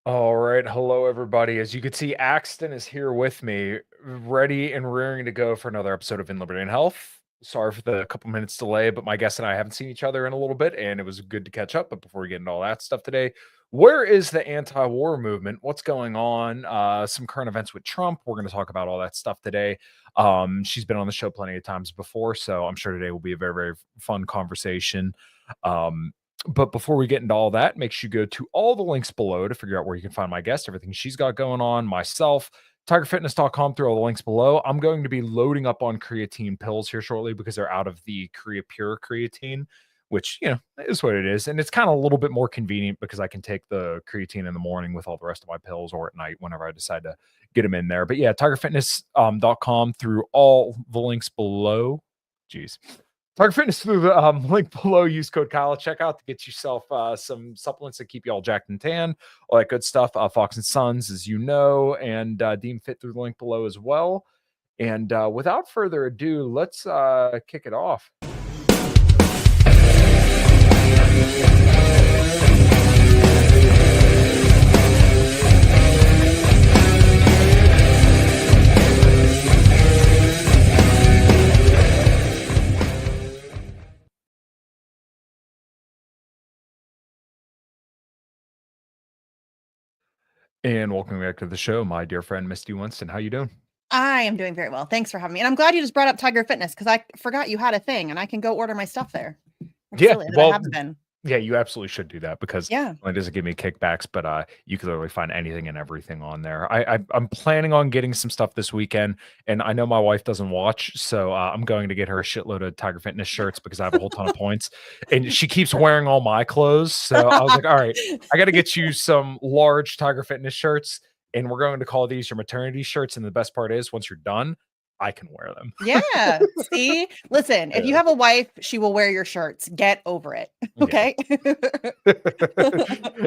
All right. Hello, everybody. As you can see, Axton is here with me, ready and rearing to go for another episode of In Liberty and Health. Sorry for the couple minutes delay, but my guest and I haven't seen each other in a little bit, and it was good to catch up. But before we get into all that stuff today, where is the anti-war movement? What's going on? Some current events with Trump. We're going to talk about all that stuff today. She's been on the show plenty of times before, so I'm sure today will be a very, very fun conversation. Um, but before we get into all that, make sure you go to all the links below to figure out where you can find my guest, everything she's got going on, myself, tigerfitness.com through all the links below. I'm going to be loading up on creatine pills here shortly because they're out of the Korea Pure creatine, which, is what it is. And it's kind of a little bit more convenient because I can take the creatine in the morning with all the rest of my pills or at night whenever I decide to get them in there. But yeah, tigerfitness.com through all the links below. Jeez. Target Fitness through the link below. Use code Kyle at checkout to get yourself some supplements that keep you all jacked and tan, all that good stuff. Fox and Sons, as you know, and Deem Fit through the link below as well. And without further ado, let's kick it off. And welcome back to the show, my dear friend, Misty Winston. How you doing? I am doing very well. Thanks for having me. And I'm glad you just brought up Tiger Fitness because I forgot you had a thing and I can go order my stuff there. That's Yeah, silly that well, I haven't been. yeah, you absolutely should do that because Yeah. it doesn't give me kickbacks, but you can literally find anything and everything on there. I'm planning on getting some stuff this weekend, and I know my wife doesn't watch, so I'm going to get her a shitload of Tiger Fitness shirts because I have a whole ton of points, and she keeps wearing all my clothes. So I was like, all right, I got to get you some large Tiger Fitness shirts, and we're going to call these your maternity shirts. And the best part is, once you're done, I can wear them. Yeah. See, listen, if you have a wife, she will wear your shirts. Get over it. Okay.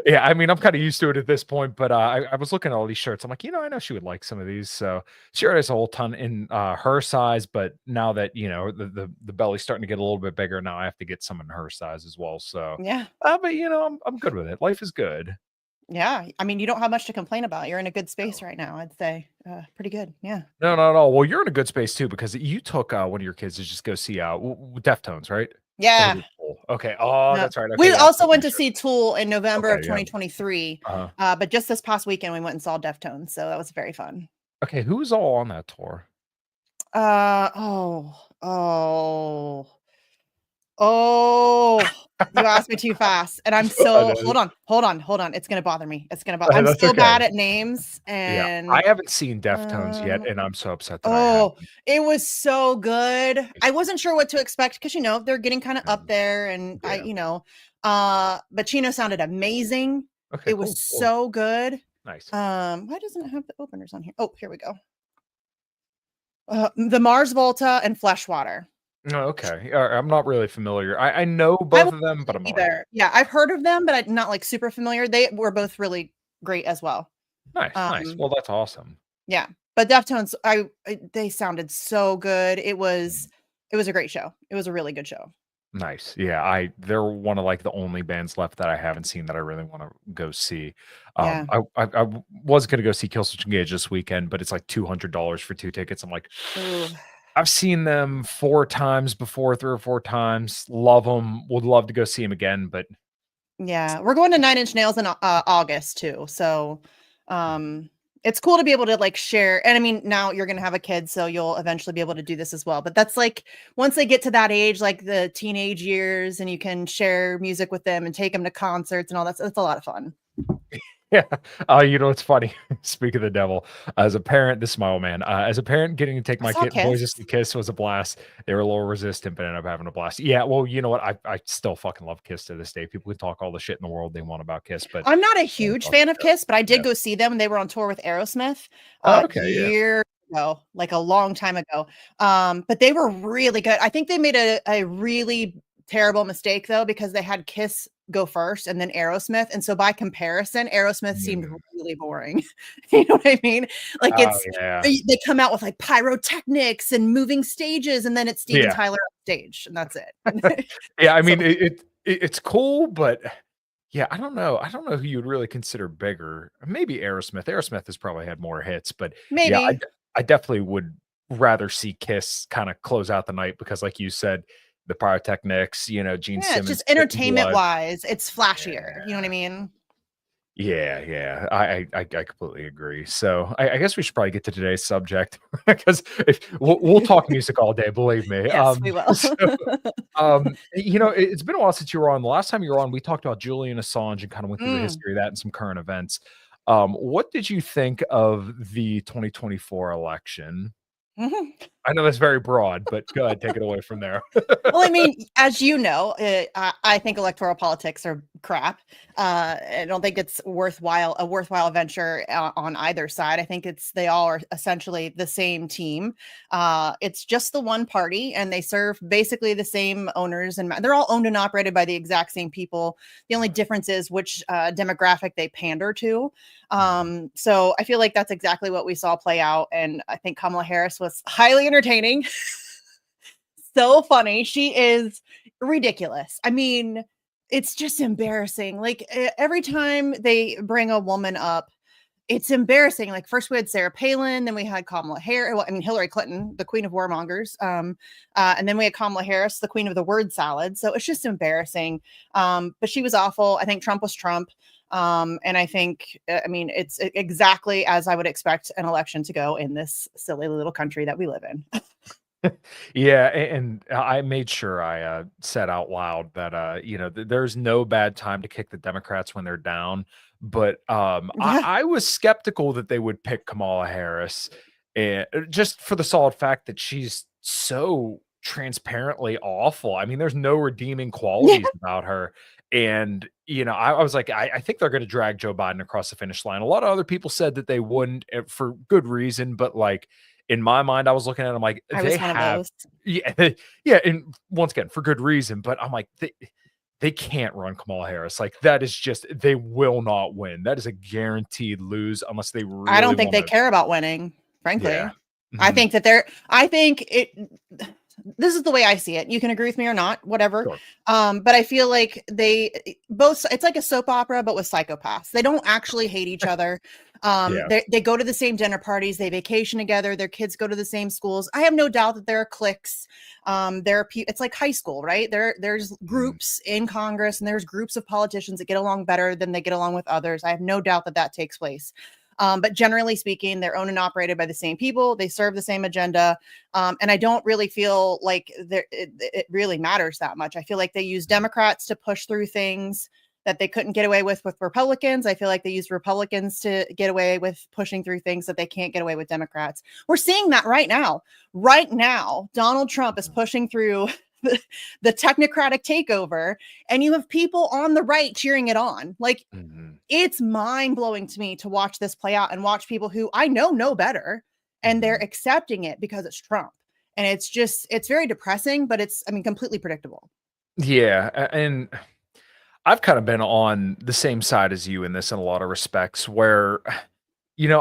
Yeah, I mean, I'm kind of used to it at this point, but I was looking at all these shirts. I'm like, I know she would like some of these. So she already has a whole ton in her size, but now that the belly's starting to get a little bit bigger, now I have to get some in her size as well. So Yeah. but I'm good with it. Life is good. Yeah. I mean, you don't have much to complain about. You're in a good space right now, I'd say. Pretty good. Yeah. No, not at all. Well, you're in a good space too because you took one of your kids to just go see Deftones, right? Or was Yeah. it Tool? Okay. Oh, No. that's right. Okay, We yeah, also went to sure. see Tool in November of Okay, yeah. 2023. Uh-huh. But just this past weekend, we went and saw Deftones. So that was very fun. Okay, who was all on that tour? You asked me too fast. And I'm so hold on. It's gonna bother me. I'm That's so okay. bad at names Yeah, and I haven't seen Deftones yet, and I'm so upset that I oh, haven't. it was so good. I wasn't sure what to expect because they're getting kind of up there and but Chino sounded amazing. Okay, It cool, was cool. so good. Nice. Why doesn't it have the openers on here? Oh, here we go. The Mars Volta and Fleshwater. Oh, okay. I'm not really familiar. I know both of them, but I'm not like Yeah, I've heard of them, but I'm not like super familiar. They were both really great as well. nice, nice. Well, that's awesome. Yeah, but Deftones, they sounded so good. It was a great show. It was a really good show. Nice. Yeah, they're one of like the only bands left that I haven't seen that I really want to go see. Yeah. I was gonna go see Killswitch Engage this weekend, but it's like $200 for 2 tickets. I'm like, Ooh. I've seen them 4 times before, 3 or 4 times. Love them. Would love to go see them again, but yeah, we're going to Nine Inch Nails in August too. So, it's cool to be able to like share. And I mean, now you're going to have a kid, so you'll eventually be able to do this as well. But that's like once they get to that age, like the teenage years, and you can share music with them and take them to concerts and all that. That's a lot of fun. Yeah. It's funny. Speak of the devil. As a parent, this is my old man. As a parent, getting to take my boys to see Kiss was a blast. They were a little resistant, but ended up having a blast. Yeah, well, you know what? I still fucking love Kiss to this day. People can talk all the shit in the world they want about Kiss, but I'm not a huge fan of Kiss, but I did go see them. And they were on tour with Aerosmith years ago, like a long time ago. But they were really good. I think they made a really terrible mistake though, because they had Kiss go first and then Aerosmith. And so by comparison, Aerosmith seemed really boring. You know what I mean? Like they come out with like pyrotechnics and moving stages, and then it's Steven Tyler on stage, and that's it. Yeah, I mean it's cool, but Yeah, I don't know. I don't know who you would really consider bigger. Maybe Aerosmith. Aerosmith has probably had more hits, but yeah, Maybe. I definitely would rather see Kiss kind of close out the night because, like you said, the pyrotechnics, Gene Yeah, it's Simmons just spitting blood. entertainment-wise, it's flashier, you know what I Yeah. mean? Yeah, yeah, I completely agree. So I guess we should probably get to today's subject because we'll talk music all day, believe me. Yes, we will. So it's been a while since you were on. The last time you were on, we talked about Julian Assange and kind of went through the Mm. history of that and some current events. What did you think of the 2024 election? Mhm. I know that's very broad, but go ahead, take it away from there. Well, I mean, as you know, I think electoral politics are crap. I don't think it's a worthwhile venture on either side. I think they all are essentially the same team. It's just the one party, and they serve basically the same owners, and they're all owned and operated by the exact same people. The only difference is which demographic they pander to. Mhm. So I feel like that's exactly what we saw play out, and I think Kamala Harris was highly entertaining. So funny. She is ridiculous. I mean, it's just embarrassing. Like every time they bring a woman up, it's embarrassing. Like first we had Sarah Palin, then we had Kamala Harris. Well, I mean Hillary Clinton, the queen of warmongers, and then we had Kamala Harris, the queen of the word salad. So it's just embarrassing. But she was awful. I think Trump was Trump. And I think, I mean, it's exactly as I would expect an election to go in this silly little country that we live in. Yeah, and I made sure I said out loud that there's no bad time to kick the Democrats when they're down. But Yeah. I was skeptical that they would pick Kamala Harris, and just for the solid fact that she's so transparently awful. I mean, there's no redeeming Yeah. qualities about her. And I was like, I think they're going to drag Joe Biden across the finish line. A lot of other people said that they wouldn't, for good reason, but like in my mind, I was looking at them like I they was one of have, those. yeah, yeah, and once again for good reason. But I'm like they can't run Kamala Harris. Like that is just they will not win. That is a guaranteed lose unless they I really don't think want they to. care about winning, Yeah. frankly. Mhm. I think it this is the way I see it. You can agree with me or not, whatever. Sure. But I feel like both it's like a soap opera, but with psychopaths. They don't actually hate each other. Yeah. They go to the same dinner parties, they vacation together, their kids go to the same schools. I have no doubt that there are cliques. It's like high school, right? There's Mhm. groups in Congress and there's groups of politicians that get along better than they get along with others. I have no doubt that that takes place. But generally speaking, they're owned and operated by the same people. They serve the same agenda. And I don't really feel like it really matters that much. I feel like they use Democrats to push through things that they couldn't get away with Republicans. I feel like they use Republicans to get away with pushing through things that they can't get away with Democrats. We're seeing that right now. Right now, Donald Trump is pushing through the technocratic takeover, and you have people on the right cheering it on. Like, Mhm. it's mind blowing to me to watch this play out and watch people who I know better and they're Mhm. accepting it because it's Trump. And it's very depressing, but I mean, completely predictable. Yeah, and I've kind of been on the same side as you in this in a lot of respects where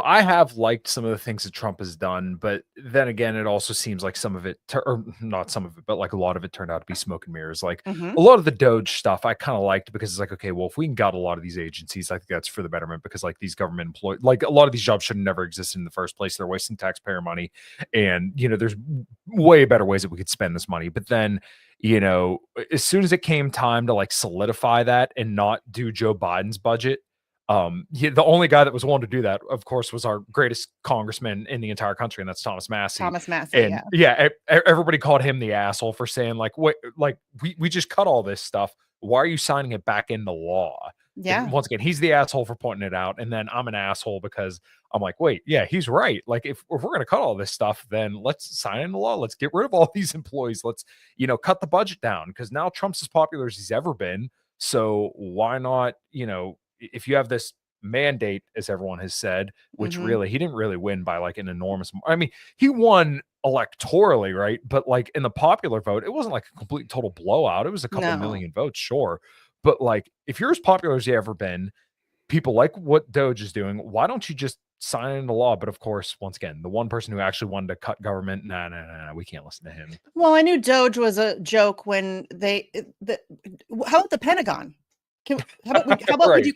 I have liked some of the things that Trump has done, but then again, it also seems like some of it, or not some of it, but like a lot of it turned out to be smoke and mirrors. Like Hmm. a lot of the Doge stuff, I kind of liked because it's like, okay, well, if we can gut a lot of these agencies, I think that's for the betterment because like these government employees, like a lot of these jobs should have never existed in the first place. They're wasting taxpayer money. And, there's way better ways that we could spend this money. But then, as soon as it came time to like solidify that and not do Joe Biden's budget, the only guy that was willing to do that, of course, was our greatest congressman in the entire country, and that's Thomas Massey. Thomas Massey, And yeah. yeah, everybody called him the asshole for saying like, "Wait, like we just cut all this stuff. Why are you signing it back into law?" And Yeah. once again, he's the asshole for pointing it out, and then I'm an asshole because I'm like, "Wait, yeah, he's right. Like if we're gonna cut all this stuff, then let's sign into law. Let's get rid of all these employees. Let's cut the budget down because now Trump's as popular as he's ever been. So why not, if you have this mandate, as everyone has said, which Hmm. really he didn't really win by like an enormous. I mean, he won electorally, right? But like in the popular vote, it wasn't like a complete total blowout. It was a couple No. million votes, sure. But like, if you're as popular as you ever been, people like what Doge is doing. Why don't you just sign it into law? But of course, once again, the one person who actually wanted to cut government, nah, we can't listen to him. Well, I knew Doge was a joke when how about the Pentagon? How about Right.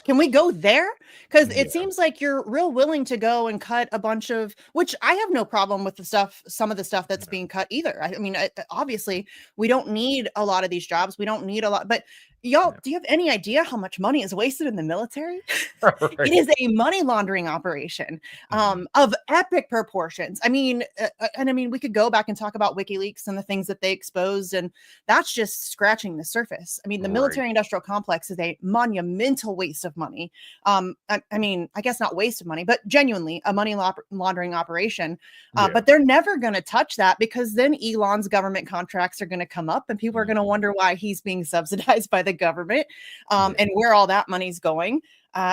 can we go there? Because Yeah. it seems like you're real willing to go and cut a bunch of, which I have no problem with some of the stuff that's being cut either. I mean, obviously we don't need a lot of these jobs. We don't need a lot, but y'all, Yeah. do you have any idea how much money is wasted in the military? It Right. is a money laundering operation of epic proportions. I mean, and I mean, we could go back and talk about WikiLeaks and the things that they exposed, and that's just scratching the surface. I mean, the Right. military industrial complex is a monumental waste of money. I mean, I guess not waste of money, but genuinely a money laundering operation. Yeah. But they're never going to touch that, because then Elon's government contracts are going to come up and people are going to wonder why he's being subsidized by the government and where all that money's going.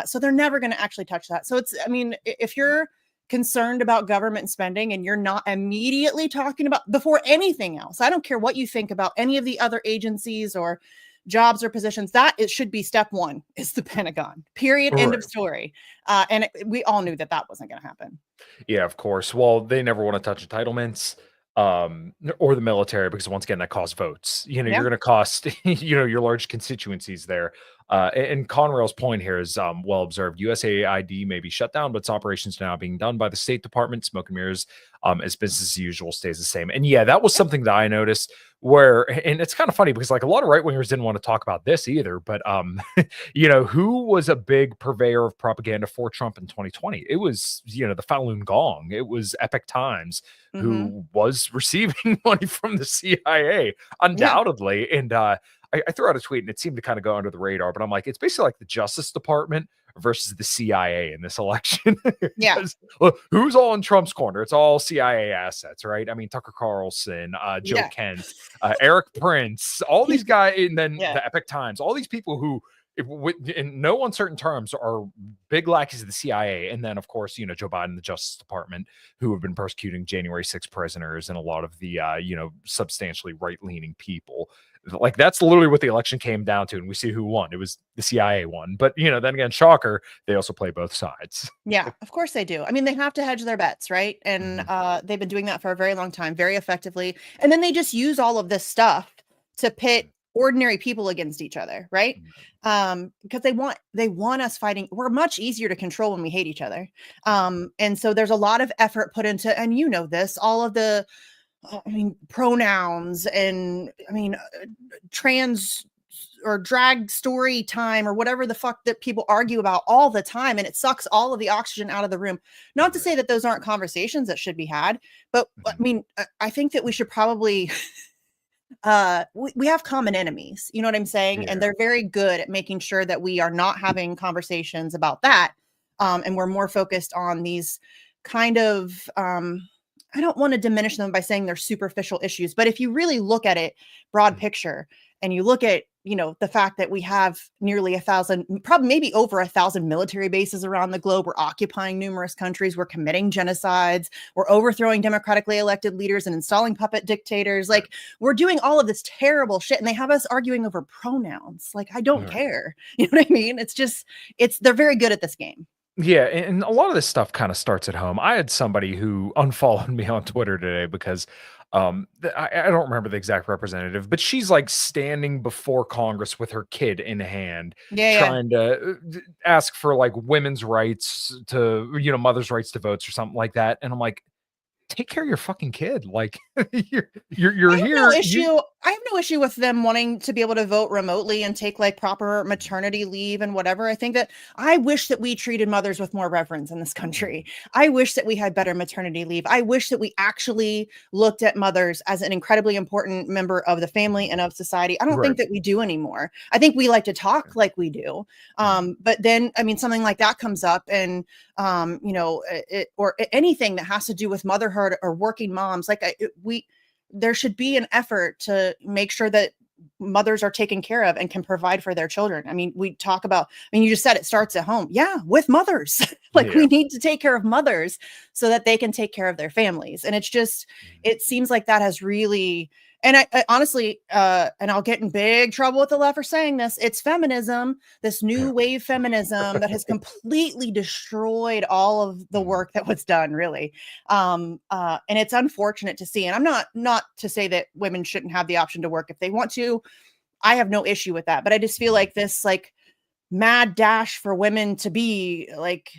So they're never going to actually touch that. So it's, I mean, if you're concerned about government spending and you're not immediately talking about before anything else, I don't care what you think about any of the other agencies or jobs or positions, that it should be step one is the Pentagon, period. End of story. And we all knew that that wasn't going to happen. Yeah, of course. Well, they never want to touch entitlements or the military, because once again, that costs votes. You know, Yeah. you're going to cost, you know, your large constituencies there. And Conrail's point here is well observed. USAID may be shut down, but its operations now being done by the State Department. Smoke and mirrors, as business as usual stays the same. And yeah, that was something that I noticed where, and it's kind of funny because like a lot of right wingers didn't want to talk about this either. But you know, who was a big purveyor of propaganda for Trump in 2020? It was, you know, the Falun Gong. It was Epic Times, who was receiving money from the CIA, undoubtedly. And I threw out a tweet and it seemed to kind of go under the radar, but I'm like, it's basically like the Justice Department versus the CIA in this election. Yeah. Look, who's all in Trump's corner? It's all CIA assets, right? I mean, Tucker Carlson, Joe Kent, Eric Prince, all these guys, and then the Epic Times, all these people who, in no uncertain terms, are big lackeys of the CIA. And then, of course, you know, Joe Biden, the Justice Department, who have been persecuting January 6 prisoners and a lot of the, you know, substantially right-leaning people. Like, that's literally what the election came down to. And we see who won. It was the CIA won. But, you know, then again, shocker, they also play both sides. Yeah, of course they do. I mean, they have to hedge their bets, right? And they've been doing that for a very long time, very effectively. And then they just use all of this stuff to pit ordinary people against each other, right? Because they want us fighting. We're much easier to control when we hate each other. And so there's a lot of effort put into, and you know this, all of the I mean, pronouns and I mean, trans or drag story time or whatever the fuck that people argue about all the time. And it sucks all of the oxygen out of the room. Not to say that those aren't conversations that should be had, but I mean, I think that we should probably, we have common enemies, you know what I'm saying? And they're very good at making sure that we are not having conversations about that. And we're more focused on these kind of, I don't want to diminish them by saying they're superficial issues, but if you really look at it broad picture and you look at, you know, the fact that we have nearly 1,000, probably maybe over 1,000 military bases around the globe, we're occupying numerous countries, we're committing genocides, we're overthrowing democratically elected leaders and installing puppet dictators. Like, we're doing all of this terrible shit and they have us arguing over pronouns. Like, I don't care. You know what I mean? It's just, they're very good at this game. Yeah, and a lot of this stuff kind of starts at home. I had somebody who unfollowed me on Twitter today because I don't remember the exact representative, but she's like standing before Congress with her kid in hand, trying to ask for like women's rights to, you know, mothers' rights to votes or something like that. And I'm like, take care of your fucking kid. Like, you're here. I have no issue with them wanting to be able to vote remotely and take like proper maternity leave and whatever. I think that I wish that we treated mothers with more reverence in this country. I wish that we had better maternity leave. I wish that we actually looked at mothers as an incredibly important member of the family and of society. I don't think that we do anymore. I think we like to talk like we do. But then, I mean, something like that comes up and, you know, or anything that has to do with motherhood or working moms, like there should be an effort to make sure that mothers are taken care of and can provide for their children. I mean, we talk about, I mean, you just said it starts at home. Yeah, with mothers. We need to take care of mothers so that they can take care of their families. And it's just, it seems like that has really, and I honestly, and I'll get in big trouble with the left for saying this, it's feminism, this new wave feminism that has completely destroyed all of the work that was done, really. And it's unfortunate to see. And I'm not to say that women shouldn't have the option to work if they want to. I have no issue with that. But I just feel like this like mad dash for women to be like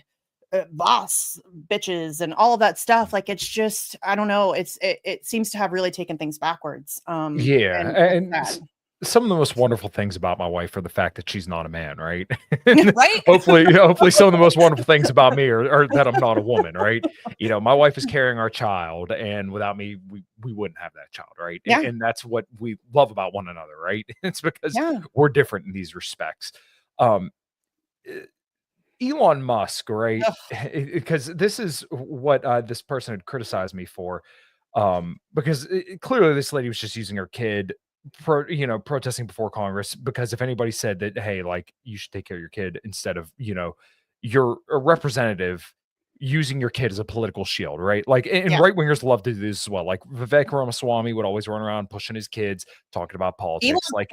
boss bitches and all of that stuff. Like, it's just, I don't know. It seems to have really taken things backwards. Yeah, And and that's sad. some of the most wonderful things about my wife are the fact that she's not a man, right? Right? Hopefully some of the most wonderful things about me are that I'm not a woman, right? You know, my wife is carrying our child, and without me, we wouldn't have that child, right? Yeah. And that's what we love about one another, right? It's because Yeah. we're different in these respects. Um, Elon Musk, right? Because this is what this person had criticized me for. Because clearly this lady was just using her kid, protesting before Congress. Because if anybody said that, hey, like you should take care of your kid instead of, you're a representative using your kid as a political shield, right? Like, and Yeah. right wingers love to do this as well. Like Vivek Ramaswamy would always run around pushing his kids, talking about politics. Like,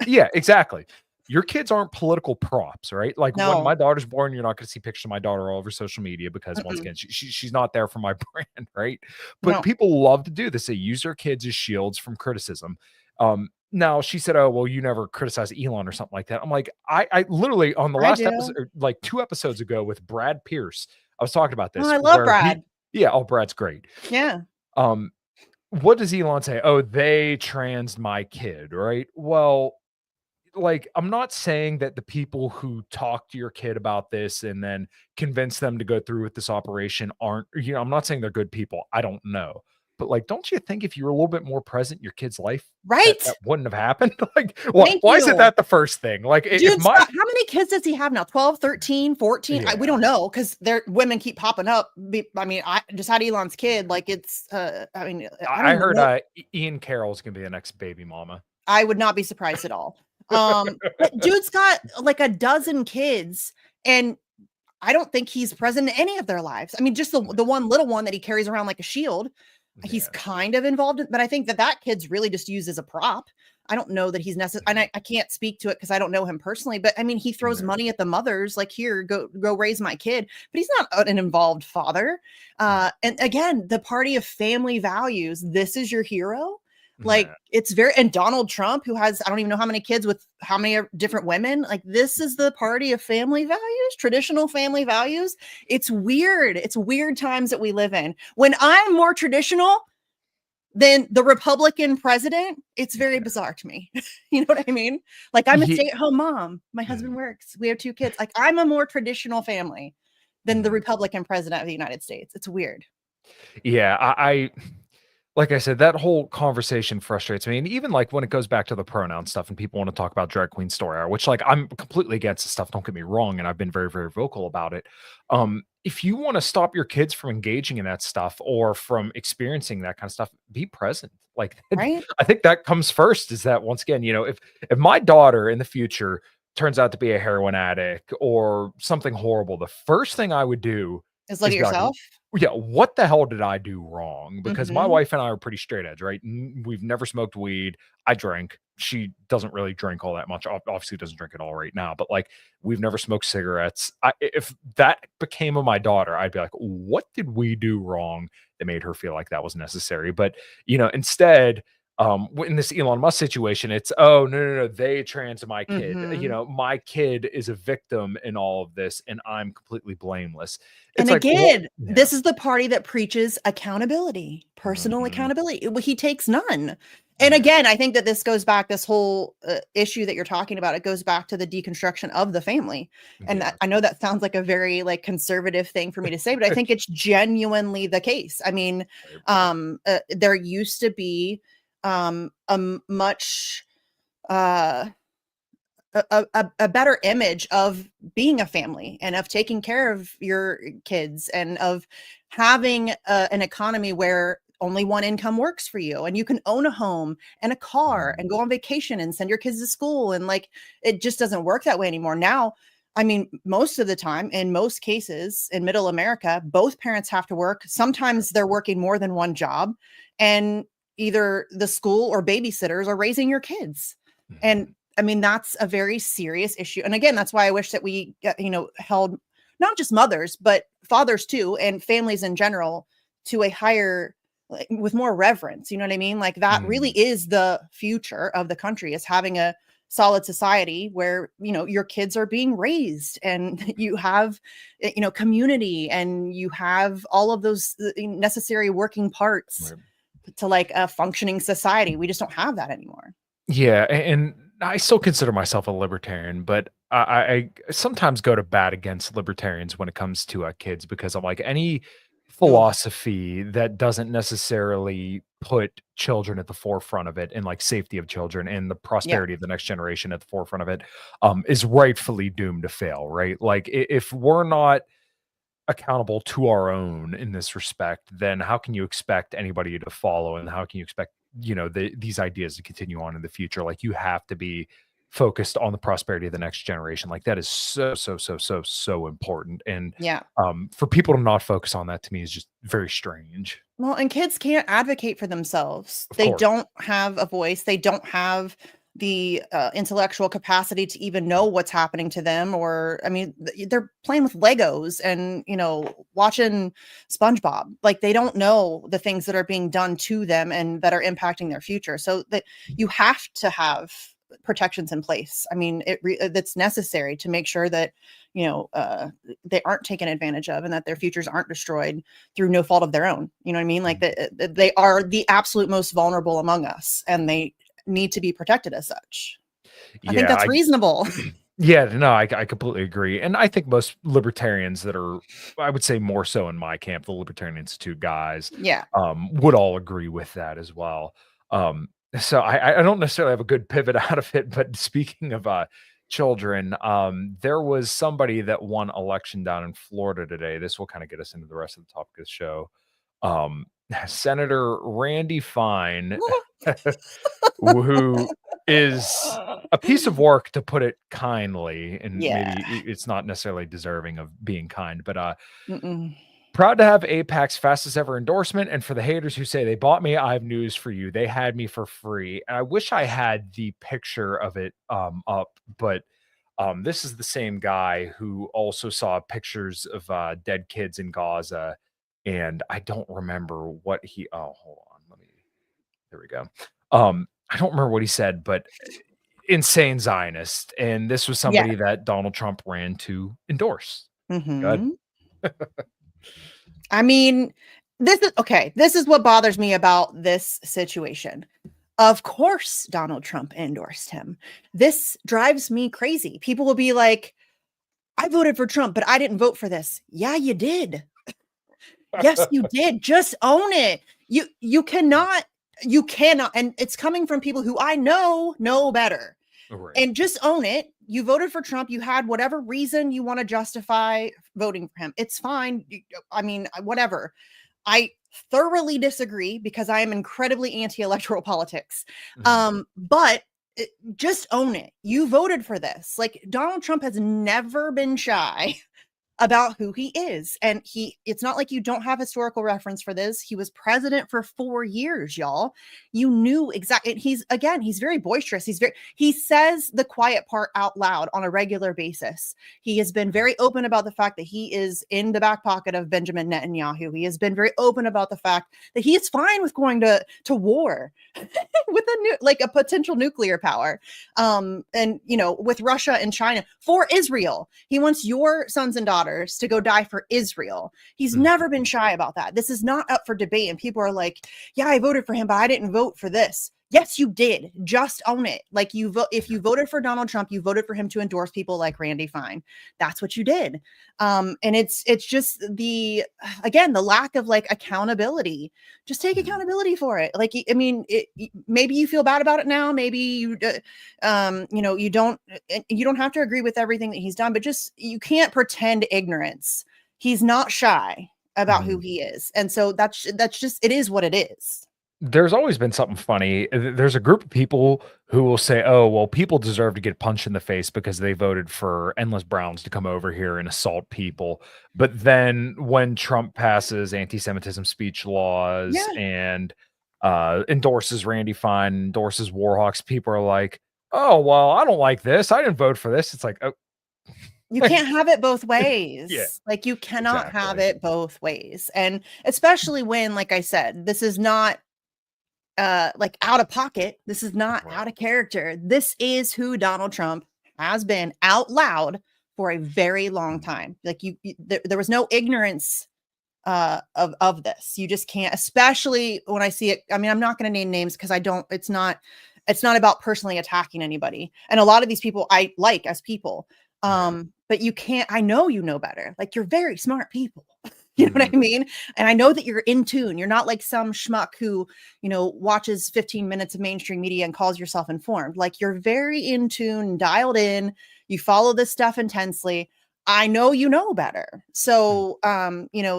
yeah, exactly. Your kids aren't political props, right? Like when No. my daughter's born, you're not going to see pictures of my daughter all over social media because once again, she's not there for my brand, right? But No. people love to do this. They use their kids as shields from criticism. Now she said, "Oh, well, you never criticize Elon or something like that." I'm like, I literally on the I last do. episode, like 2 episodes ago with Brad Pierce, I was talking about Oh, this I love where Brad. Brad's great. Yeah. What does Elon say? Oh, they transed my kid, right? Well, like, I'm not saying that the people who talk to your kid about this and then convince them to go through with this operation aren't, I'm not saying they're good people. I don't know. But like, don't you think if you were a little bit more present in your kid's life, that Right? wouldn't have happened? Like, Thank why isn't you. that the first thing? Like, if Dude, my Scott, how many kids does he have now? 12, 13, 14? We don't know because their women keep popping up. I mean, I just had Elon's kid. Like, it's, I mean, I heard Ian Carroll's gonna be the next baby mama. I would not be surprised at all. But dude's got like a dozen kids, and I don't think he's present in any of their lives. I mean, just the one little one that he carries around like a shield. He's kind of involved in, but I think that kid's really just used as a prop. I don't know that he's necessary, and I can't speak to it because I don't know him personally. But I mean, he throws money at the mothers, like, here, go raise my kid. But he's not an involved father. And again, the party of family values. This is your hero. Like, it's very, and Donald Trump, who has, I don't even know how many kids with how many different women, like, this is the party of family values, traditional family values. It's weird. It's weird times that we live in. When I'm more traditional than the Republican president, it's very bizarre to me. You know what I mean? Like, I'm a stay-at-home mom. My husband works. We have 2 kids. Like, I'm a more traditional family than the Republican president of the United States. It's weird. Yeah, I like I said, that whole conversation frustrates me. And even like when it goes back to the pronoun stuff and people want to talk about drag queen story hour, which like I'm completely against this stuff. Don't get me wrong. And I've been very, very vocal about it. If you want to stop your kids from engaging in that stuff or from experiencing that kind of stuff, be present. Like, right? I think that comes first is that once again, if my daughter in the future turns out to be a heroin addict or something horrible, the first thing I would do Is look at yourself. yeah, what the hell did I do wrong? Because my wife and I are pretty straight edge, right? We've never smoked weed. I drink. She doesn't really drink all that much. Obviously, doesn't drink at all right now. But like, we've never smoked cigarettes. If that became of my daughter, I'd be like, what did we do wrong that made her feel like that was necessary? But instead, in this Elon Musk situation, it's no, they trans my kid. My kid is a victim in all of this, and I'm completely blameless. It's And like, again, this is the party that preaches accountability, personal accountability. He takes none. And again, I think that this goes back, this whole issue that you're talking about, it goes back to the deconstruction of the family. And I know that sounds like a very like conservative thing for me to say, but I think it's genuinely the case. I mean, there used to be a much a better image of being a family and of taking care of your kids and of having an economy where only one income works for you and you can own a home and a car and go on vacation and send your kids to school. And like, it just doesn't work that way anymore. Now, I mean, most of the time, in most cases in middle America, both parents have to work. Sometimes they're working more than one job, and either the school or babysitters are raising your kids. And I mean, that's a very serious issue. And again, that's why I wish that we, held not just mothers, but fathers too, and families in general to a higher with more reverence. You know what I mean? Like that really is the future of the country, is having a solid society where, you know, your kids are being raised and you have, you know, community, and you have all of those necessary working parts to like a functioning society. We just don't have that anymore. Yeah, and I still consider myself a libertarian, but I sometimes go to bat against libertarians when it comes to kids, because I'm like, any Oof. philosophy that doesn't necessarily put children at the forefront of it, and like safety of children and the Yeah. prosperity of the next generation at the forefront of it, is rightfully doomed to fail, right? Like if we're not accountable to our own in this respect, then how can you expect anybody to follow? And how can you expect, you know, these ideas to continue on in the future? Like, you have to be focused on the prosperity of the next generation. Like, that is so important. And Yeah. for people to not focus on that, to me, is just very strange. Well, and kids can't advocate for themselves. Of They course. don't have a voice. They don't have the intellectual capacity to even know what's happening to them. Or, I mean, they're playing with Legos and, you know, watching SpongeBob. Like, they don't know the things that are being done to them and that are impacting their future. So that you have to have protections in place. I mean, that's necessary to make sure that, you know, they aren't taken advantage of, and that their futures aren't destroyed through no fault of their own. You know what I mean? Like they are the absolute most vulnerable among us, and they need to be protected as such. I think Yeah, that's reasonable. yeah, no, I completely agree. And I think most libertarians that are, I would say more so in my camp, the Libertarian Institute guys, Yeah. would all agree with that as well. So I don't necessarily have a good pivot out of it, but speaking of children, there was somebody that won election down in Florida today. This will kind of get us into the rest of the topic of the show. Um, Senator Randy Fine, who is a piece of work, to put it kindly, and Yeah. maybe it's not necessarily deserving of being kind, but Mm-mm. proud to have AIPAC's fastest ever endorsement. And for the haters who say they bought me, I have news for you. They had me for free. And I wish I had the picture of it up, but this is the same guy who also saw pictures of dead kids in Gaza. And I don't remember what he, oh, hold on. There we go. I don't remember what he said, but insane Zionist. And this was Yeah. somebody that Donald Trump ran to endorse. Good. Mm-hmm. I mean, this is okay. This is what bothers me about this situation. Of course, Donald Trump endorsed him. This drives me crazy. People will be like, I voted for Trump, but I didn't vote for this. Yeah, you did. Yes, you did. Just own it. You cannot, and it's coming from people who I know better. Right. And just own it. You voted for Trump. You had whatever reason you want to justify voting for him. It's fine. I mean, whatever. I thoroughly disagree because I am incredibly anti-electoral politics. But just own it. You voted for this. Like, Donald Trump has never been shy about who he is. And it's not like you don't have historical reference for this. He was president for 4 years, y'all. You knew exactly. He's very boisterous. He says the quiet part out loud on a regular basis. He has been very open about the fact that he is in the back pocket of Benjamin Netanyahu. He has been very open about the fact that he is fine with going to war with a potential nuclear power. And, you know, with Russia and China for Israel. He wants your sons and daughters to go die for Israel. He's never been shy about that. This is not up for debate. And people are like, yeah, I voted for him, but I didn't vote for this. Yes, you did. Just own it. Like, if you voted for Donald Trump, you voted for him to endorse people like Randy Fine. That's what you did. And it's just the lack of like accountability. Just take accountability for it. Like, I mean, maybe you feel bad about it now. Maybe you know, you don't have to agree with everything that he's done, but just, you can't pretend ignorance. He's not shy about who he is. And so that's just, it is what it is. There's always been something funny. There's a group of people who will say, oh, well, people deserve to get punched in the face because they voted for endless Browns to come over here and assault people. But then when Trump passes anti-Semitism speech laws and endorses Randy Fine, endorses Warhawks, people are like, oh, well, I don't like this. I didn't vote for this. It's like, oh, You can't have it both Yeah, ways. Like, you cannot have exactly. it both ways. And especially when, like I said, this is not like out of pocket. This is not Right. out of character. This is who Donald Trump has been out loud for a very long time. Like there was no ignorance of this. You just can't, especially when I see it. I mean, I'm not going to name names because I don't, it's not about personally attacking anybody. And a lot of these people I like as people. But you can't, I know you know better. Like, you're very smart people. You know what I mean? And I know that you're in tune. You're not like some schmuck who, watches 15 minutes of mainstream media and calls yourself informed. Like, you're very in tune, dialed in. You follow this stuff intensely. I know you know better. So,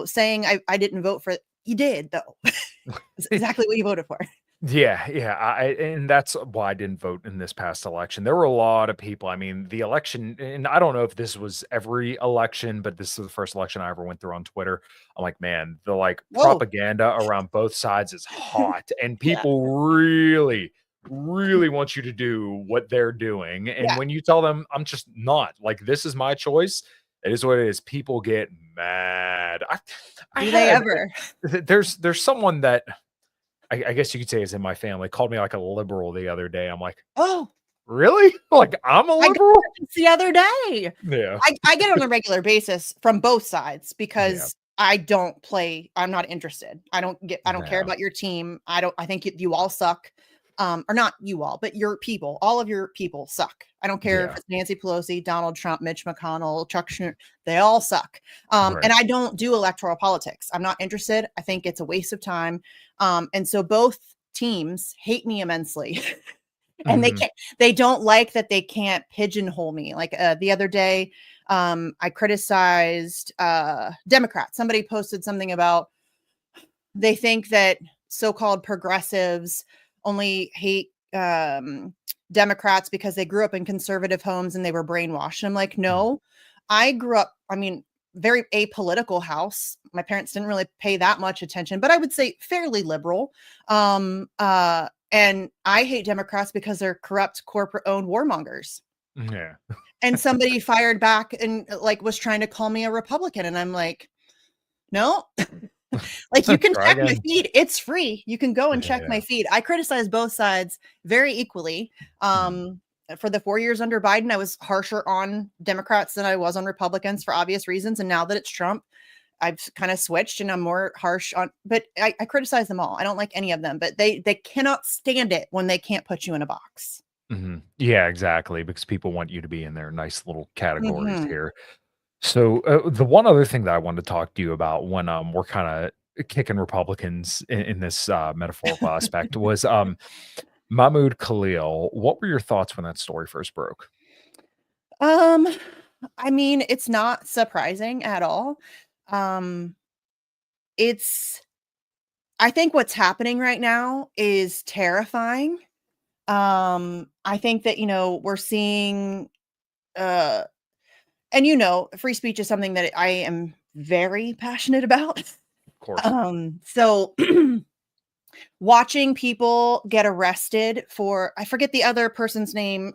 saying I didn't vote for, you did though. That's exactly what you voted for. Yeah, and that's why I didn't vote in this past election. There were a lot of people. I mean, the election, and I don't know if this was every election, but this is the first election I ever went through on Twitter. I'm like, man, the Whoa. propaganda around both sides is hot, and Yeah. people really, really want you to do what they're doing. And Yeah. when you tell them, I'm just not, like, this is my choice, it is what it is. People get mad. I Do they had ever? there's someone that I guess you could say is in my family, called me like a liberal the other day. I'm like, Oh, really? Like, I'm a I got liberal? this the other day. Yeah. I get it on a regular basis from both sides Yeah. because I'm not interested. I don't care Yeah. about your team. I think you all suck. Or not you all, but your people, all of your people suck. I don't care if Yeah. it's Nancy Pelosi, Donald Trump, Mitch McConnell, Chuck Schumer, they all suck. Right. And I don't do electoral politics. I'm not interested. I think it's a waste of time. And so both teams hate me immensely. And Mhm. they don't like that they can't pigeonhole me. Like the other day, I criticized Democrats. Somebody posted something about they think that so-called progressives only hate Democrats because they grew up in conservative homes and they were brainwashed. And I'm like, Mhm. no, I grew up, I mean, very apolitical house. My parents didn't really pay that much attention, but I would say fairly liberal. And I hate Democrats because they're corrupt, corporate owned warmongers. Yeah. And somebody fired back and like was trying to call me a Republican. And I'm like, no, like, you can Try check my again. feed. It's free. You can go and check my Yeah. feed. I criticize both sides very equally. Mhm. For the 4 years under Biden, I was harsher on Democrats than I was on Republicans for obvious reasons. And now that it's Trump, I've kind of switched and I'm more harsh on, but I criticize them all. I don't like any of them, but they cannot stand it when they can't put you in a box. Mhm. Yeah, exactly, because people want you to be in their nice little categories Mhm. here. So, the one other thing that I wanted to talk to you about when, we're kinda kicking Republicans in this, metaphorical aspect was, Mahmoud Khalil. What were your thoughts when that story first broke? Um, I mean, it's not surprising at all. Um, it's I think what's happening right now is terrifying. I think that, we're seeing uh and free speech is something that I am very passionate about. Of course. So watching people get arrested for, I forget the other person's name.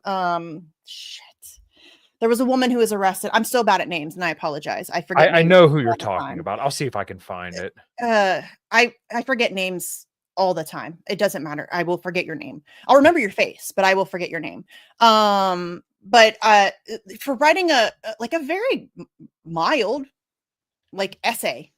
Shit. There was a woman who was arrested. I'm so bad at names and I apologize. I forget I names know who you're all the talking time. about. I'll see if I can find it. Uh, I forget names all the time. It doesn't matter. I will forget your name. I'll remember your face, but I will forget your name. But for writing like a very mild like essay,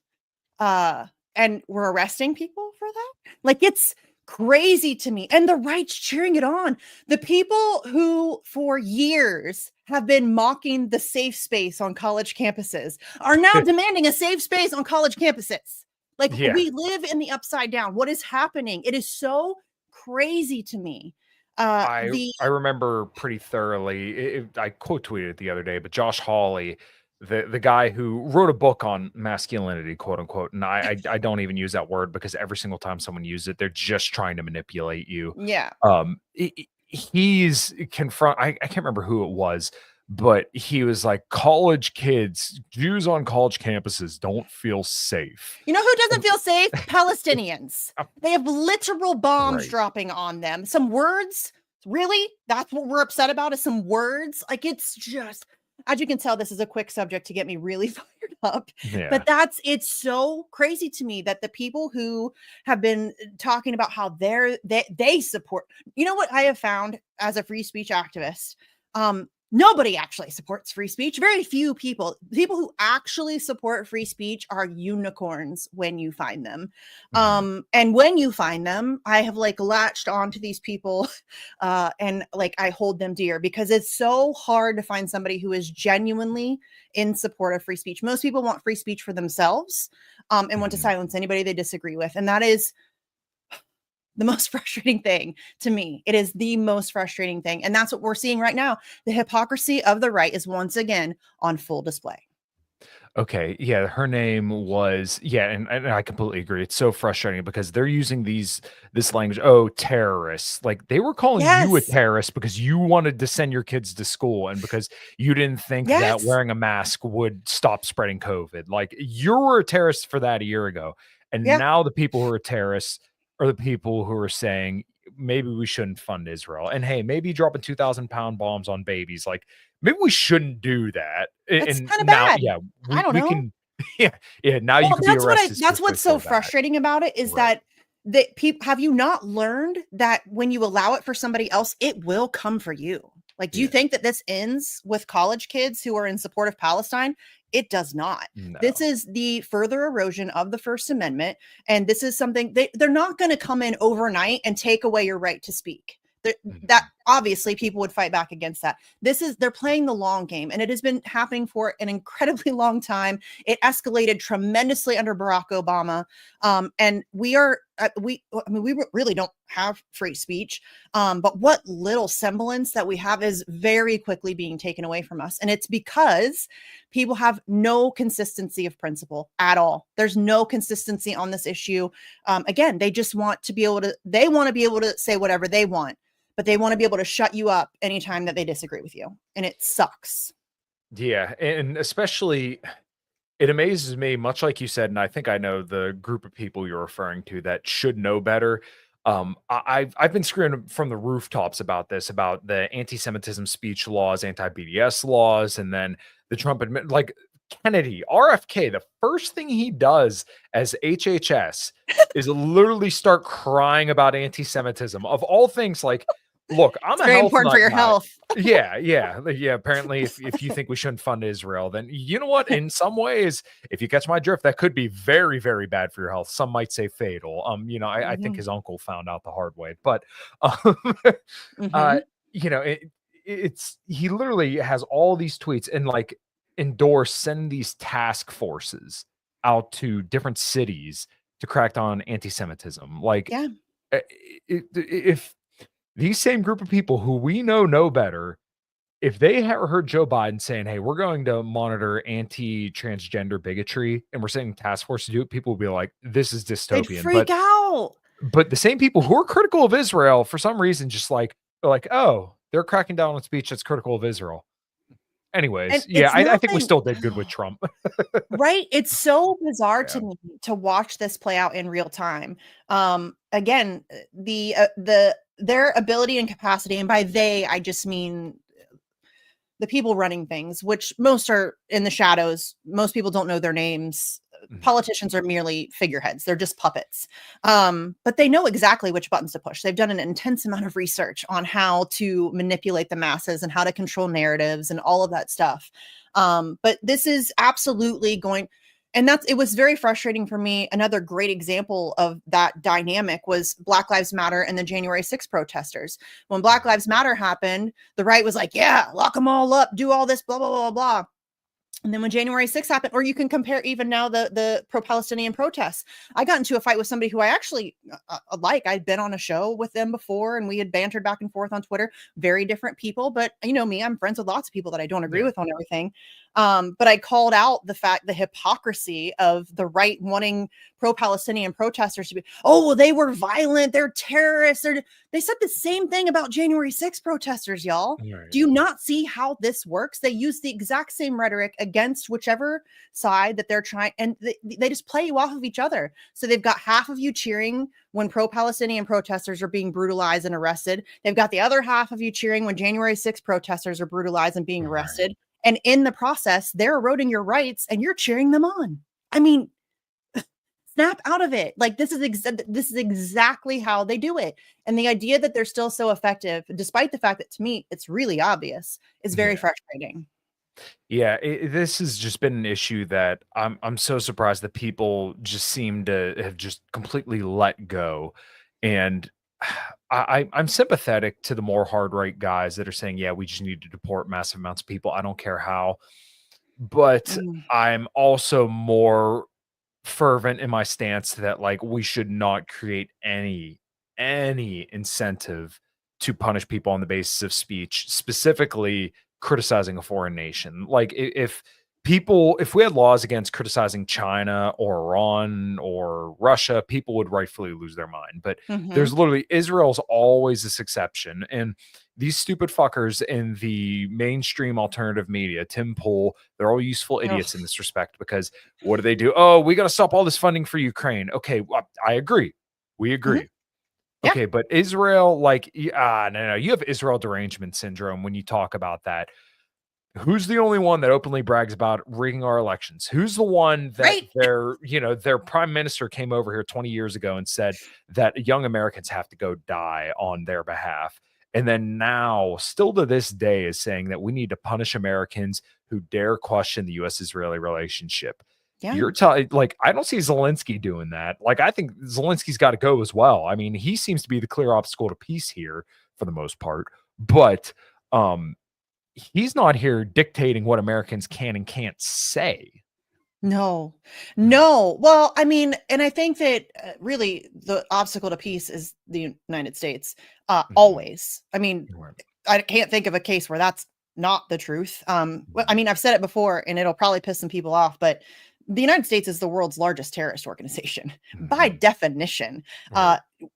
uh, and we're arresting people for that. Like, it's crazy to me. And the right's cheering it on. The people who for years have been mocking the safe space on college campuses are now demanding a safe space on college campuses. Like, Yeah. we live in the upside down. What is happening? It is so crazy to me. I The I remember pretty thoroughly. I quote tweeted it the other day, but Josh Hawley, the guy who wrote a book on masculinity, quote unquote, and I don't even use that word because every single time someone uses it, they're just trying to manipulate you. Yeah. He's confront. I can't remember who it was, but he was like, college kids, Jews on college campuses don't feel safe. You know who doesn't feel safe? Palestinians. They have literal bombs Right. dropping on them. Some words, really? That's what we're upset about is some words? Like, it's just as you can tell, this is a quick subject to get me really fired up. Yeah. But it's so crazy to me that the people who have been talking about how they support, you know what I have found as a free speech activist? Nobody actually supports free speech. Very few people who actually support free speech are unicorns when you find them. And when you find them, I have like latched onto these people and like I hold them dear because it's so hard to find somebody who is genuinely in support of free speech. Most people want free speech for themselves and want to silence anybody they disagree with. And that is the most frustrating thing to me. It is the most frustrating thing. And that's what we're seeing right now. The hypocrisy of the right is once again on full display. Okay, yeah, her name was and I completely agree. It's so frustrating because they're using this language, "Oh, terrorists." Like, they were calling you a Yes. terrorist because you wanted to send your kids to school and because you didn't think that Yes. wearing a mask would stop spreading COVID. Like, you were a terrorist for that a year ago, and Yeah. now the people who are terrorists are the people who are saying, "Maybe we shouldn't fund Israel." And, hey, maybe dropping 2,000-pound bombs on babies, like, maybe we shouldn't do that. That's And kind of now, bad. yeah, I don't we know. can yeah, now you Well, could be arrested that's strictly what's so for that. frustrating about it is Right. that people, have you not learned that when you allow it for somebody else, it will come for you? Like, do you Yeah. think that this ends with college kids who are in support of Palestine? It does not. This No. is the further erosion of the First Amendment. And this is something they're not going to come in overnight and take away your right to speak. That Mhm. obviously people would fight back against that. They're playing the long game, and it has been happening for an incredibly long time. It escalated tremendously under Barack Obama, and we are I mean, we really don't have free speech, but what little semblance that we have is very quickly being taken away from us, and it's because people have no consistency of principle at all. There's no consistency on this issue. Again, they just want to be able to. They want to be able to say whatever they want, but they want to be able to shut you up anytime that they disagree with you. And it sucks. Yeah, and especially it amazes me, much like you said, and I think I know the group of people you're referring to that should know better. I've been screaming from the rooftops about this, about the anti-Semitism speech laws, anti-BDS laws, and then the Trump like Kennedy, RFK. The first thing he does as HHS is literally start crying about anti-Semitism. Of all things, like, look, I'm It's a very health important for nut your guy. health. Yeah. Apparently, if you think we shouldn't fund Israel, then you know what? In some ways, if you catch my drift, that could be very, very bad for your health. Some might say fatal. I think Mhm. his uncle found out the hard way, but um, uh, Mhm. you know, it's he literally has all these tweets and like endorse send these task forces out to different cities to crack down on anti-Semitism. Like, Yeah. if these same group of people who we know better, if they heard Joe Biden saying, "Hey, we're going to monitor anti-transgender bigotry, and we're sending task force to do it," people will be like, "This is They'd dystopian." freak out. But the same people who are critical of Israel, for some reason, just like are like, "Oh, they're cracking down on speech that's critical of Israel." And Anyways, yeah, it's I think we nothing. still did good with Trump. Right? It's so bizarre to Yeah. me to watch this play out in real time. Again, their ability and capacity, and by they, I just mean the people running things, which most are in the shadows. Most people don't know their names. Mhm. Politicians are merely figureheads. They're just puppets. But they know exactly which buttons to push. They've done an intense amount of research on how to manipulate the masses and how to control narratives and all of that stuff. But this is absolutely going, and it was very frustrating for me. Another great example of that dynamic was Black Lives Matter and the January 6th protesters. When Black Lives Matter happened, the right was like, yeah, lock them all up, do all this, blah, blah, blah, blah. And then when January 6th happened, or you can compare even now the pro-Palestinian protests. I got into a fight with somebody who I actually like. I'd been on a show with them before, and we had bantered back and forth on Twitter. Very different people, but you know me, I'm friends with lots of people that I don't agree Yeah. with on everything. But I called out the hypocrisy of the right wanting pro-Palestinian protesters to be, oh, well, they were violent, they're terrorists. They said the same thing about January 6th protesters, y'all. Right. Do you not see how this works? They use the exact same rhetoric against whichever side that they're trying, and they just play you off of each other. So they've got half of you cheering when pro-Palestinian protesters are being brutalized and arrested. They've got the other half of you cheering when January 6th protesters are brutalized and being Right. arrested. And in the process, they're eroding your rights and you're cheering them on. I mean, snap out of it. Like this is exactly how they do it. And the idea that they're still so effective, despite the fact that to me it's really obvious, is very frustrating. Yeah, this has just been an issue that I'm so surprised that people just seem to have just completely let go. And I'm sympathetic to the more hard right guys that are saying, yeah, we just need to deport massive amounts of people. I don't care how. But I'm also more fervent in my stance that like we should not create any incentive to punish people on the basis of speech, specifically criticizing a foreign nation. Like if we had laws against criticizing China or Iran or Russia, people would rightfully lose their mind. But there's literally Israel's always this exception. And these stupid fuckers in the mainstream alternative media, Tim Pool, they're all useful idiots in this respect because what do? Oh, we got to stop all this funding for Ukraine. Okay, well, I agree. We agree. Okay, but Israel, like, no, you have Israel derangement syndrome when you talk about that. Who's the only one that openly brags about rigging our elections? Who's the one that their prime minister came over here 20 years ago and said that young Americans have to go die on their behalf? And then now, still to this day, is saying that we need to punish Americans who dare question the U.S.-Israeli relationship. Yeah. You're telling, like, I don't see Zelensky doing that. Like, I think Zelensky's got to go as well. I mean, he seems to be the clear obstacle to peace here for the most part. But he's not here dictating what Americans can and can't say. No. Well, I mean, and I think that really the obstacle to peace is the United States. Always. I mean, I can't think of a case where that's not the truth. I mean, I've said it before and it'll probably piss some people off, but the United States is the world's largest terrorist organization by definition.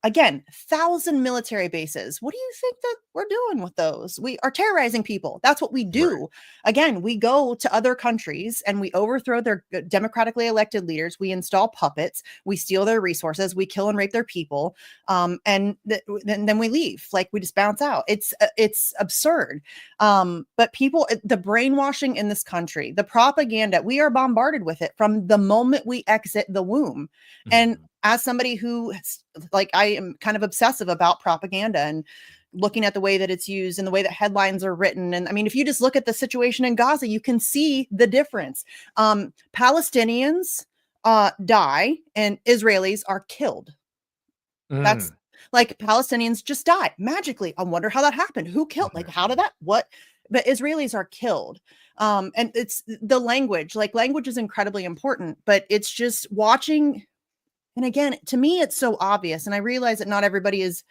Again, 1,000 military bases. What do you think that we're doing with those? We are terrorizing people. That's what we do. Again, we go to other countries and we overthrow their democratically elected leaders. We install puppets. We steal their resources. We kill and rape their people. And then we leave. Like we just bounce out. It's absurd. But people, the brainwashing in this country, the propaganda, we are bombarded with it from the moment we exit the womb. And as somebody who, like, I am kind of obsessive about propaganda and looking at the way that it's used and the way that headlines are written. And I mean, if you just look at the situation in Gaza, you can see the difference. Palestinians die and Israelis are killed. That's like Palestinians just die magically. I wonder how that happened. Who killed? Like, how did that? What? But Israelis are killed. And it's the language. Like, language is incredibly important, but it's just watching. And again, to me, it's so obvious. And I realize that not everybody is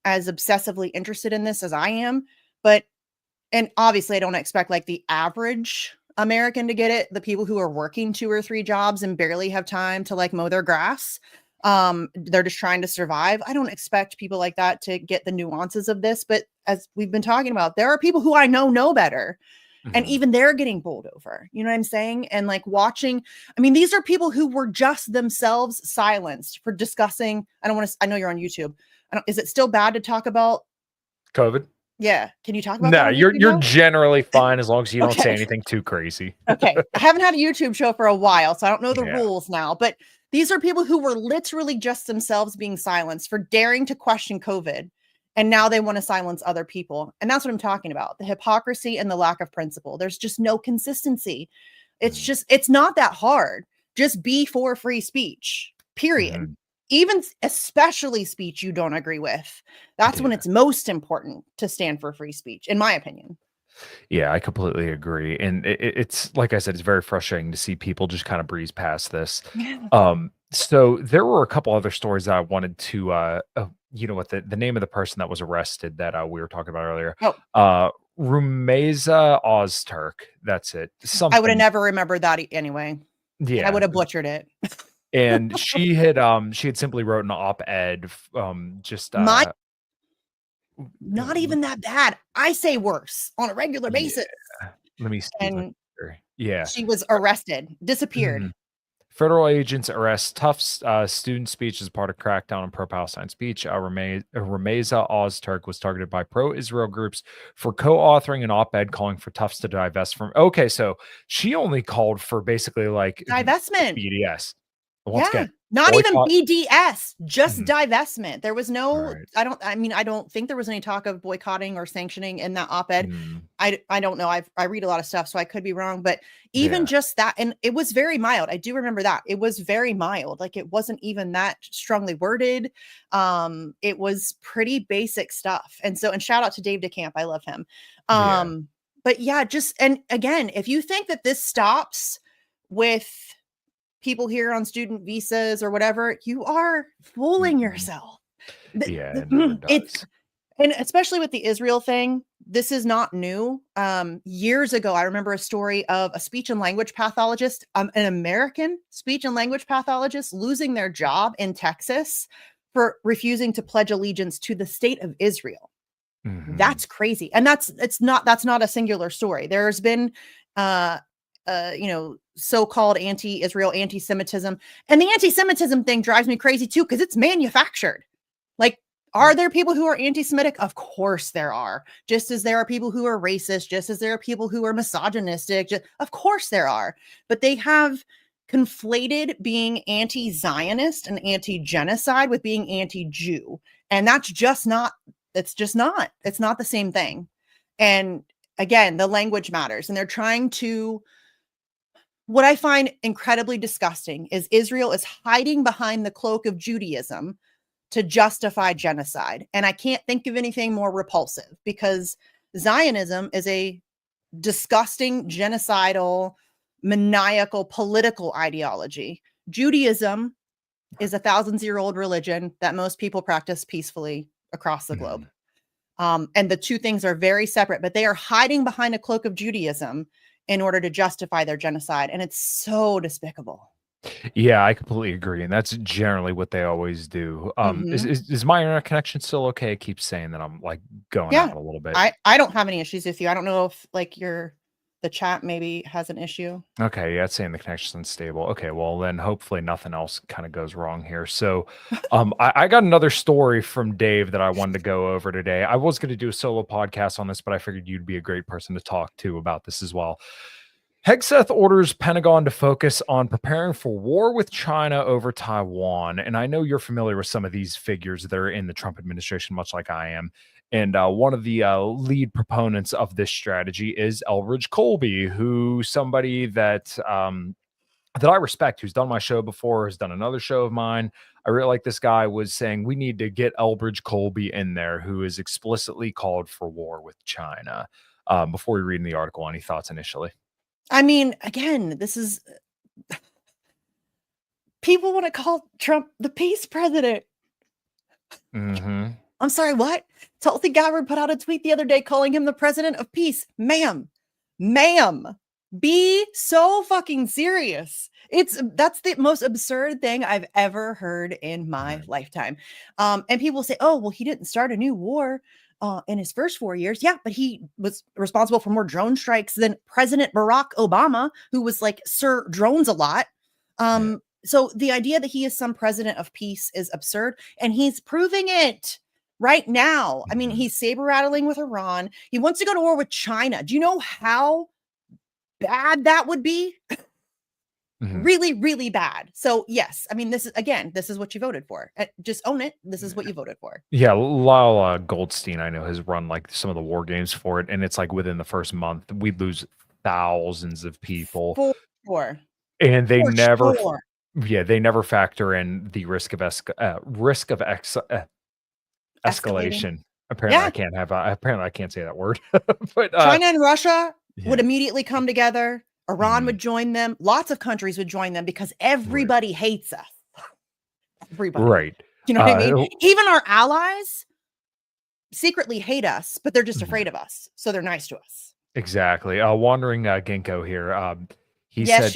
as obsessively interested in this as I am. And obviously, I don't expect like the average American to get it. The people who are working 2 or 3 jobs and barely have time to like mow their grass. They're just trying to survive. I don't expect people like that to get the nuances of this. But as we've been talking about, there are people who I know better. And even they're getting bowled over. You know what I'm saying? And like watching, I mean, these are people who were just themselves silenced for discussing. I know you're on YouTube. Is it still bad to talk about COVID? Yeah. Can you talk about that? No, you're generally fine as long as you don't say anything too crazy. Okay. I haven't had a YouTube show for a while, so I don't know the rules now, but these are people who were literally just themselves being silenced for daring to question COVID. And now they want to silence other people. And that's what I'm talking about. The hypocrisy and the lack of principle. There's just no consistency. It's not that hard. Just be for free speech, period. Even especially speech you don't agree with. That's when it's most important to stand for free speech, in my opinion. Yeah, I completely agree. And it's like I said, it's very frustrating to see people just kind of breeze past this. So there were a couple other stories that I wanted to you know what, the name of the person that was arrested that we were talking about earlier. Rumeza Ozturk. That's it. I would have never remembered that anyway. Yeah, I would have butchered it. And she had simply wrote an op-ed not even that bad. I say worse on a regular basis. Let me see. And she was arrested, disappeared. Federal agents arrest Tufts student speech as part of crackdown on pro-Palestine speech. Rameza Ozturk was targeted by pro-Israel groups for co-authoring an op-ed calling for Tufts to divest from. Okay, so she only called for basically like divestment. BDS. Once again, not boycott. even BDS, just divestment. There was no, Right. I don't think there was any talk of boycotting or sanctioning in that op-ed. I don't know. I read a lot of stuff, so I could be wrong, but even just that, and it was very mild. I do remember that. It was very mild. Like it wasn't even that strongly worded. It was pretty basic stuff. And shout out to Dave DeCamp. I love him. But yeah, and again, if you think that this stops with people here on student visas or whatever, you are fooling yourself. It's and especially with the Israel thing, this is not new. Years ago, I remember a story of a speech and language pathologist, an American speech and language pathologist, losing their job in Texas for refusing to pledge allegiance to the state of Israel. That's crazy. And that's not a singular story. There's been so-called anti-Israel anti-Semitism, and the anti-Semitism thing drives me crazy too, because it's manufactured. Like, are there people who are anti-Semitic? Of course there are. Just as there are people who are racist, just as there are people who are misogynistic, of course there are. But they have conflated being anti-Zionist and anti-genocide with being anti-Jew, and that's just not. It's not the same thing. And again, the language matters, and they're trying to. What I find incredibly disgusting is Israel is hiding behind the cloak of Judaism to justify genocide. And I can't think of anything more repulsive, because Zionism is a disgusting, genocidal, maniacal, political ideology. Judaism is a thousands-year-old religion that most people practice peacefully across the globe. And the two things are very separate, but they are hiding behind a cloak of Judaism in order to justify their genocide. And it's so despicable. Yeah, I completely agree. And that's generally what they always do. Is my internet connection still okay? It keeps saying that I'm like going out a little bit. I don't have any issues with you. I don't know if like the chat maybe has an issue. Okay, yeah, it's saying the connection's unstable. Okay, well then hopefully nothing else kind of goes wrong here. So I got another story from Dave that I wanted to go over today. I was going to do a solo podcast on this, but I figured you'd be a great person to talk to about this as well. Hegseth orders Pentagon to focus on preparing for war with China over Taiwan. And I know you're familiar with some of these figures that are in the Trump administration, much like I am. And one of the lead proponents of this strategy is Elbridge Colby, who somebody that I respect, who's done my show before, has done another show of mine. I really like this guy, was saying we need to get Elbridge Colby in there, who is explicitly called for war with China. Before we read in the article, any thoughts initially? I mean, again, this is people want to call Trump the peace president. I'm sorry, what? Tulsi Gabbard put out a tweet the other day calling him the president of peace. Ma'am, be so fucking serious. That's the most absurd thing I've ever heard in my lifetime. And people say, oh, well, he didn't start a new war in his first 4 years. Yeah, but he was responsible for more drone strikes than President Barack Obama, who was like Sir Drones a lot. So the idea that he is some president of peace is absurd, and he's proving it right now. I mean, he's saber rattling with Iran. He wants to go to war with China. Do you know how bad that would be? Really, really bad. So yes, I mean, this is what you voted for. Just own it. This is what you voted for. Yeah, Lyle Goldstein, I know, has run like some of the war games for it, and it's like within the first month we'd lose thousands of people. For sure. And they never factor in the risk of escalation. Apparently, I can't say that word. But China and Russia would immediately come together. Iran would join them. Lots of countries would join them because everybody hates us. Everybody. Right. You know what I mean? Even our allies secretly hate us, but they're just afraid of us. So they're nice to us. Exactly. Wandering Ginkgo here. He said,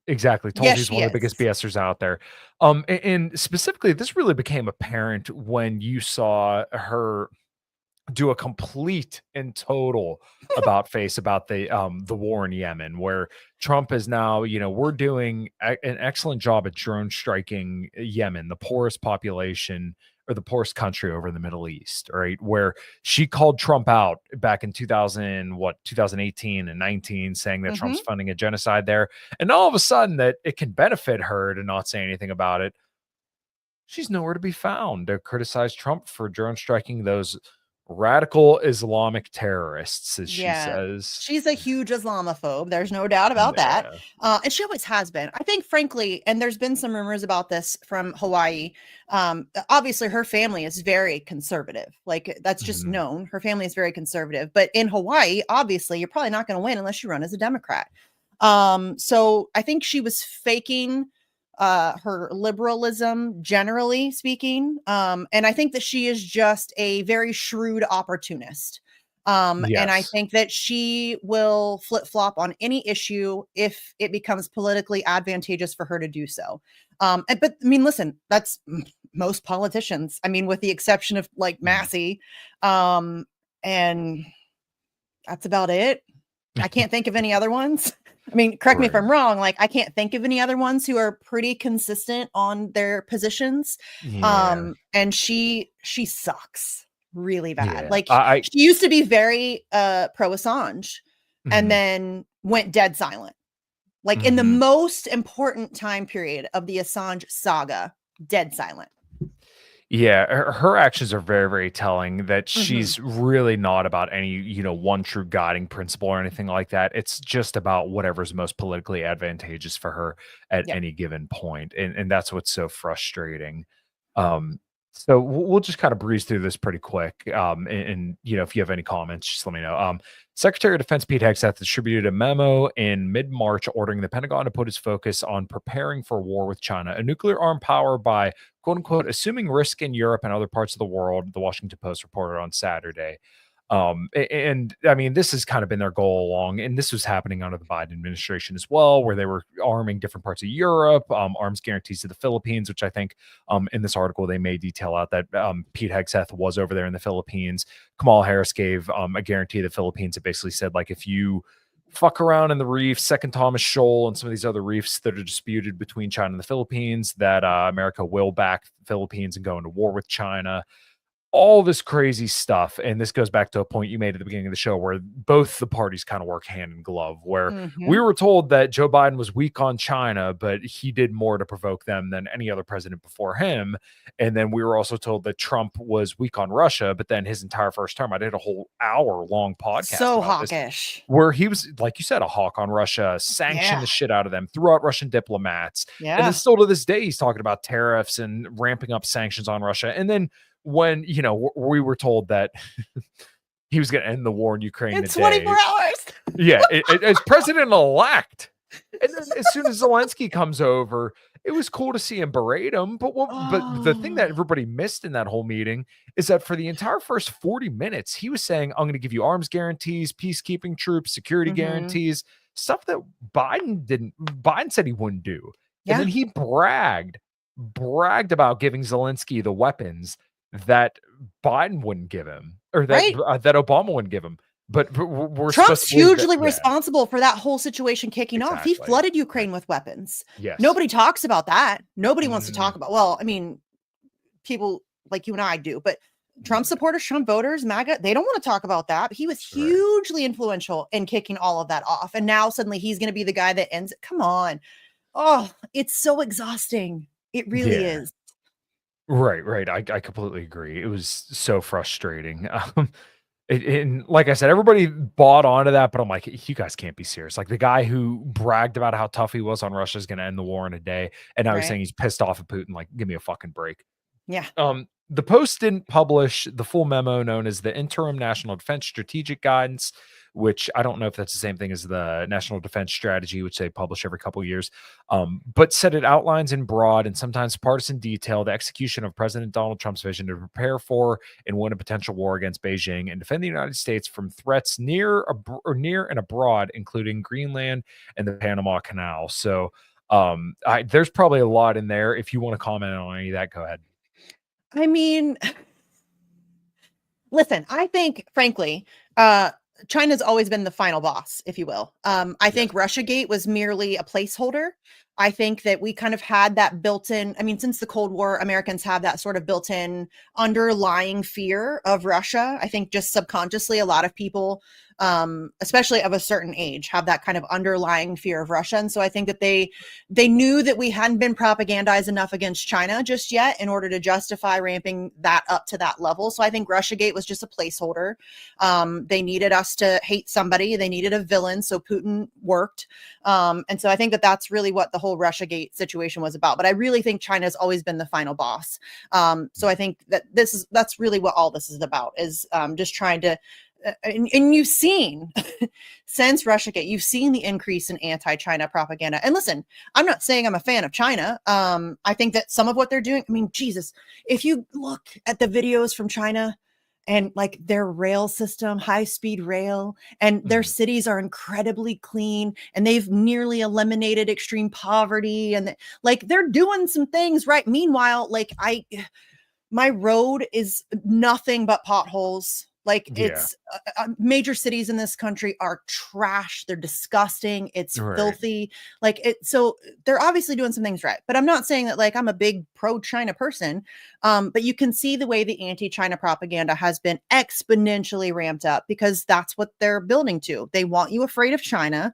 exactly. Tulsi's one of the biggest BSers out there. And specifically, this really became apparent when you saw her do a complete and total about face about the war in Yemen, where Trump is now, we're doing an excellent job at drone striking Yemen, the poorest population or the poorest country over in the Middle East, right? Where she called Trump out back in 2018 and 19, saying that Mm-hmm. Trump's funding a genocide there. And all of a sudden that it can benefit her to not say anything about it. She's nowhere to be found to criticize Trump for drone striking those radical Islamic terrorists, as she Yeah. says. She's a huge Islamophobe. There's no doubt about that. Yeah. And she always has been. I think, frankly, and there's been some rumors about this from Hawaii. Obviously, her family is very conservative. Like, that's just Mhm. known. Her family is very conservative. But in Hawaii, obviously, you're probably not going to win unless you run as a Democrat. So I think she was faking her liberalism, generally speaking. And I think that she is just a very shrewd opportunist. And I Yes. think that she will flip flop on any issue if it becomes politically advantageous for her to do so. But I mean, listen, that's most politicians. I mean, with the exception of like Mhm. Massey, and that's about it. I can't think of any other ones. I mean, correct me if Right. I'm wrong. Like, I can't think of any other ones who are pretty consistent on their positions. Yeah. And she sucks really bad. Yeah. Like, I she used to be very pro Assange, and mhm. then went dead silent. Like in the Mhm. most important time period of the Assange saga, dead silent. Yeah, her actions are very, very telling that Mm-hmm. she's really not about any, one true guiding principle or anything like that. It's just about whatever's most politically advantageous for her at Yep. any given point. And that's what's so frustrating. Um, so we'll just kind of breeze through this pretty quick. And if you have any comments, just let me know. Secretary of Defense Pete Hegseth distributed a memo in mid-March ordering the Pentagon to put its focus on preparing for war with China, a nuclear armed power by quote unquote, assuming risk in Europe and other parts of the world, the Washington Post reported on Saturday. And I mean, this has kind of been their goal along, and this was happening under the Biden administration as well, where they were arming different parts of Europe, arms guarantees to the Philippines, which I think in this article they may detail out that Pete Hegseth was over there in the Philippines. Kamala Harris gave a guarantee to the Philippines. It basically said, like, if you fuck around in the reef, Second Thomas Shoal, and some of these other reefs that are disputed between China and the Philippines, that America will back the Philippines and go into war with China. All this crazy stuff. And this goes back to a point you made at the beginning of the show where both the parties kind of work hand in glove, where Mm-hmm. we were told that Joe Biden was weak on China, but he did more to provoke them than any other president before him. And then we were also told that Trump was weak on Russia, but then his entire first term, I did a whole hour long podcast So about this, hawkish. where he was, like you said, a hawk on Russia, sanctioned Yeah. the shit out of them, threw out Russian diplomats. And then Yeah. still to this day, he's talking about tariffs and ramping up sanctions on Russia. And then when, we were told that he was going to end the war in Ukraine In 24 today. hours. Yeah, as president-elect. And then as soon as Zelensky comes over, it was cool to see him berate him. But the thing that Oh. everybody missed in that whole meeting is that for the entire first 40 minutes, he was saying, I'm going to give you arms guarantees, peacekeeping troops, security Mhm. guarantees, stuff that Biden said he wouldn't do. And Yeah. then he bragged about giving Zelensky the weapons that Biden wouldn't give him, or that Right. that Obama wouldn't give him. But we're supposed Trump's to believe that. hugely Yeah, responsible for that whole situation kicking off. He exactly. flooded Right. Ukraine with weapons. Yes. Nobody talks about that. Nobody wants to Mm, talk about, well, I mean, people like you and I do, but Trump yeah, supporters, Trump voters, MAGA, they don't want to talk about that. But he was right. hugely influential in kicking all of that off. And now suddenly he's going to be the guy that ends it. Come on. Oh, it's so exhausting. It really Yeah. is. Right. I completely agree. It was so frustrating. And like I said, everybody bought onto that, but I'm like, you guys can't be serious. Like the guy who bragged about how tough he was on Russia is going to end the war in a day, and now he's Right. saying he's pissed off at Putin. Like, give me a fucking break. Yeah. The Post didn't publish the full memo known as the Interim National Defense Strategic Guidance, which I don't know if that's the same thing as the National Defense Strategy, which they publish every couple years, but said it outlines in broad and sometimes partisan detail the execution of President Donald Trump's vision to prepare for and win a potential war against Beijing and defend the United States from threats near and abroad, including Greenland and the Panama Canal. So there's probably a lot in there. If you want to comment on any of that, go ahead. I mean, Listen, I think, frankly, China's always been the final boss, if you will. I think Russiagate was merely a placeholder. I think that we kind of had that built in. I mean, since the Cold War, Americans have that sort of built in underlying fear of Russia. I think just subconsciously, a lot of people, especially of a certain age, have that kind of underlying fear of Russia. And so I think that they knew that we hadn't been propagandized enough against China just yet in order to justify ramping that up to that level. So I think Russiagate was just a placeholder. They needed us to hate somebody. They needed a villain. So Putin worked. And so I think that that's really what the whole Russiagate situation was about. But I really think China's always been the final boss. So I think that that's really what all this is about, is just trying to, and you've seen since Russiagate, you've seen the increase in anti-China propaganda. And listen, I'm not saying I'm a fan of China. I think that some of what they're doing, I mean, Jesus, if you look at the videos from China, and like their rail system, high speed rail, and their cities are incredibly clean, and they've nearly eliminated extreme poverty, and like they're doing some things right. Meanwhile, like my road is nothing but potholes. Like it's major cities in this country are trash. They're disgusting. It's filthy. Like it. So they're obviously doing some things right. But I'm not saying that like I'm a big pro-China person. But you can see the way the anti-China propaganda has been exponentially ramped up, because that's what they're building to. They want you afraid of China.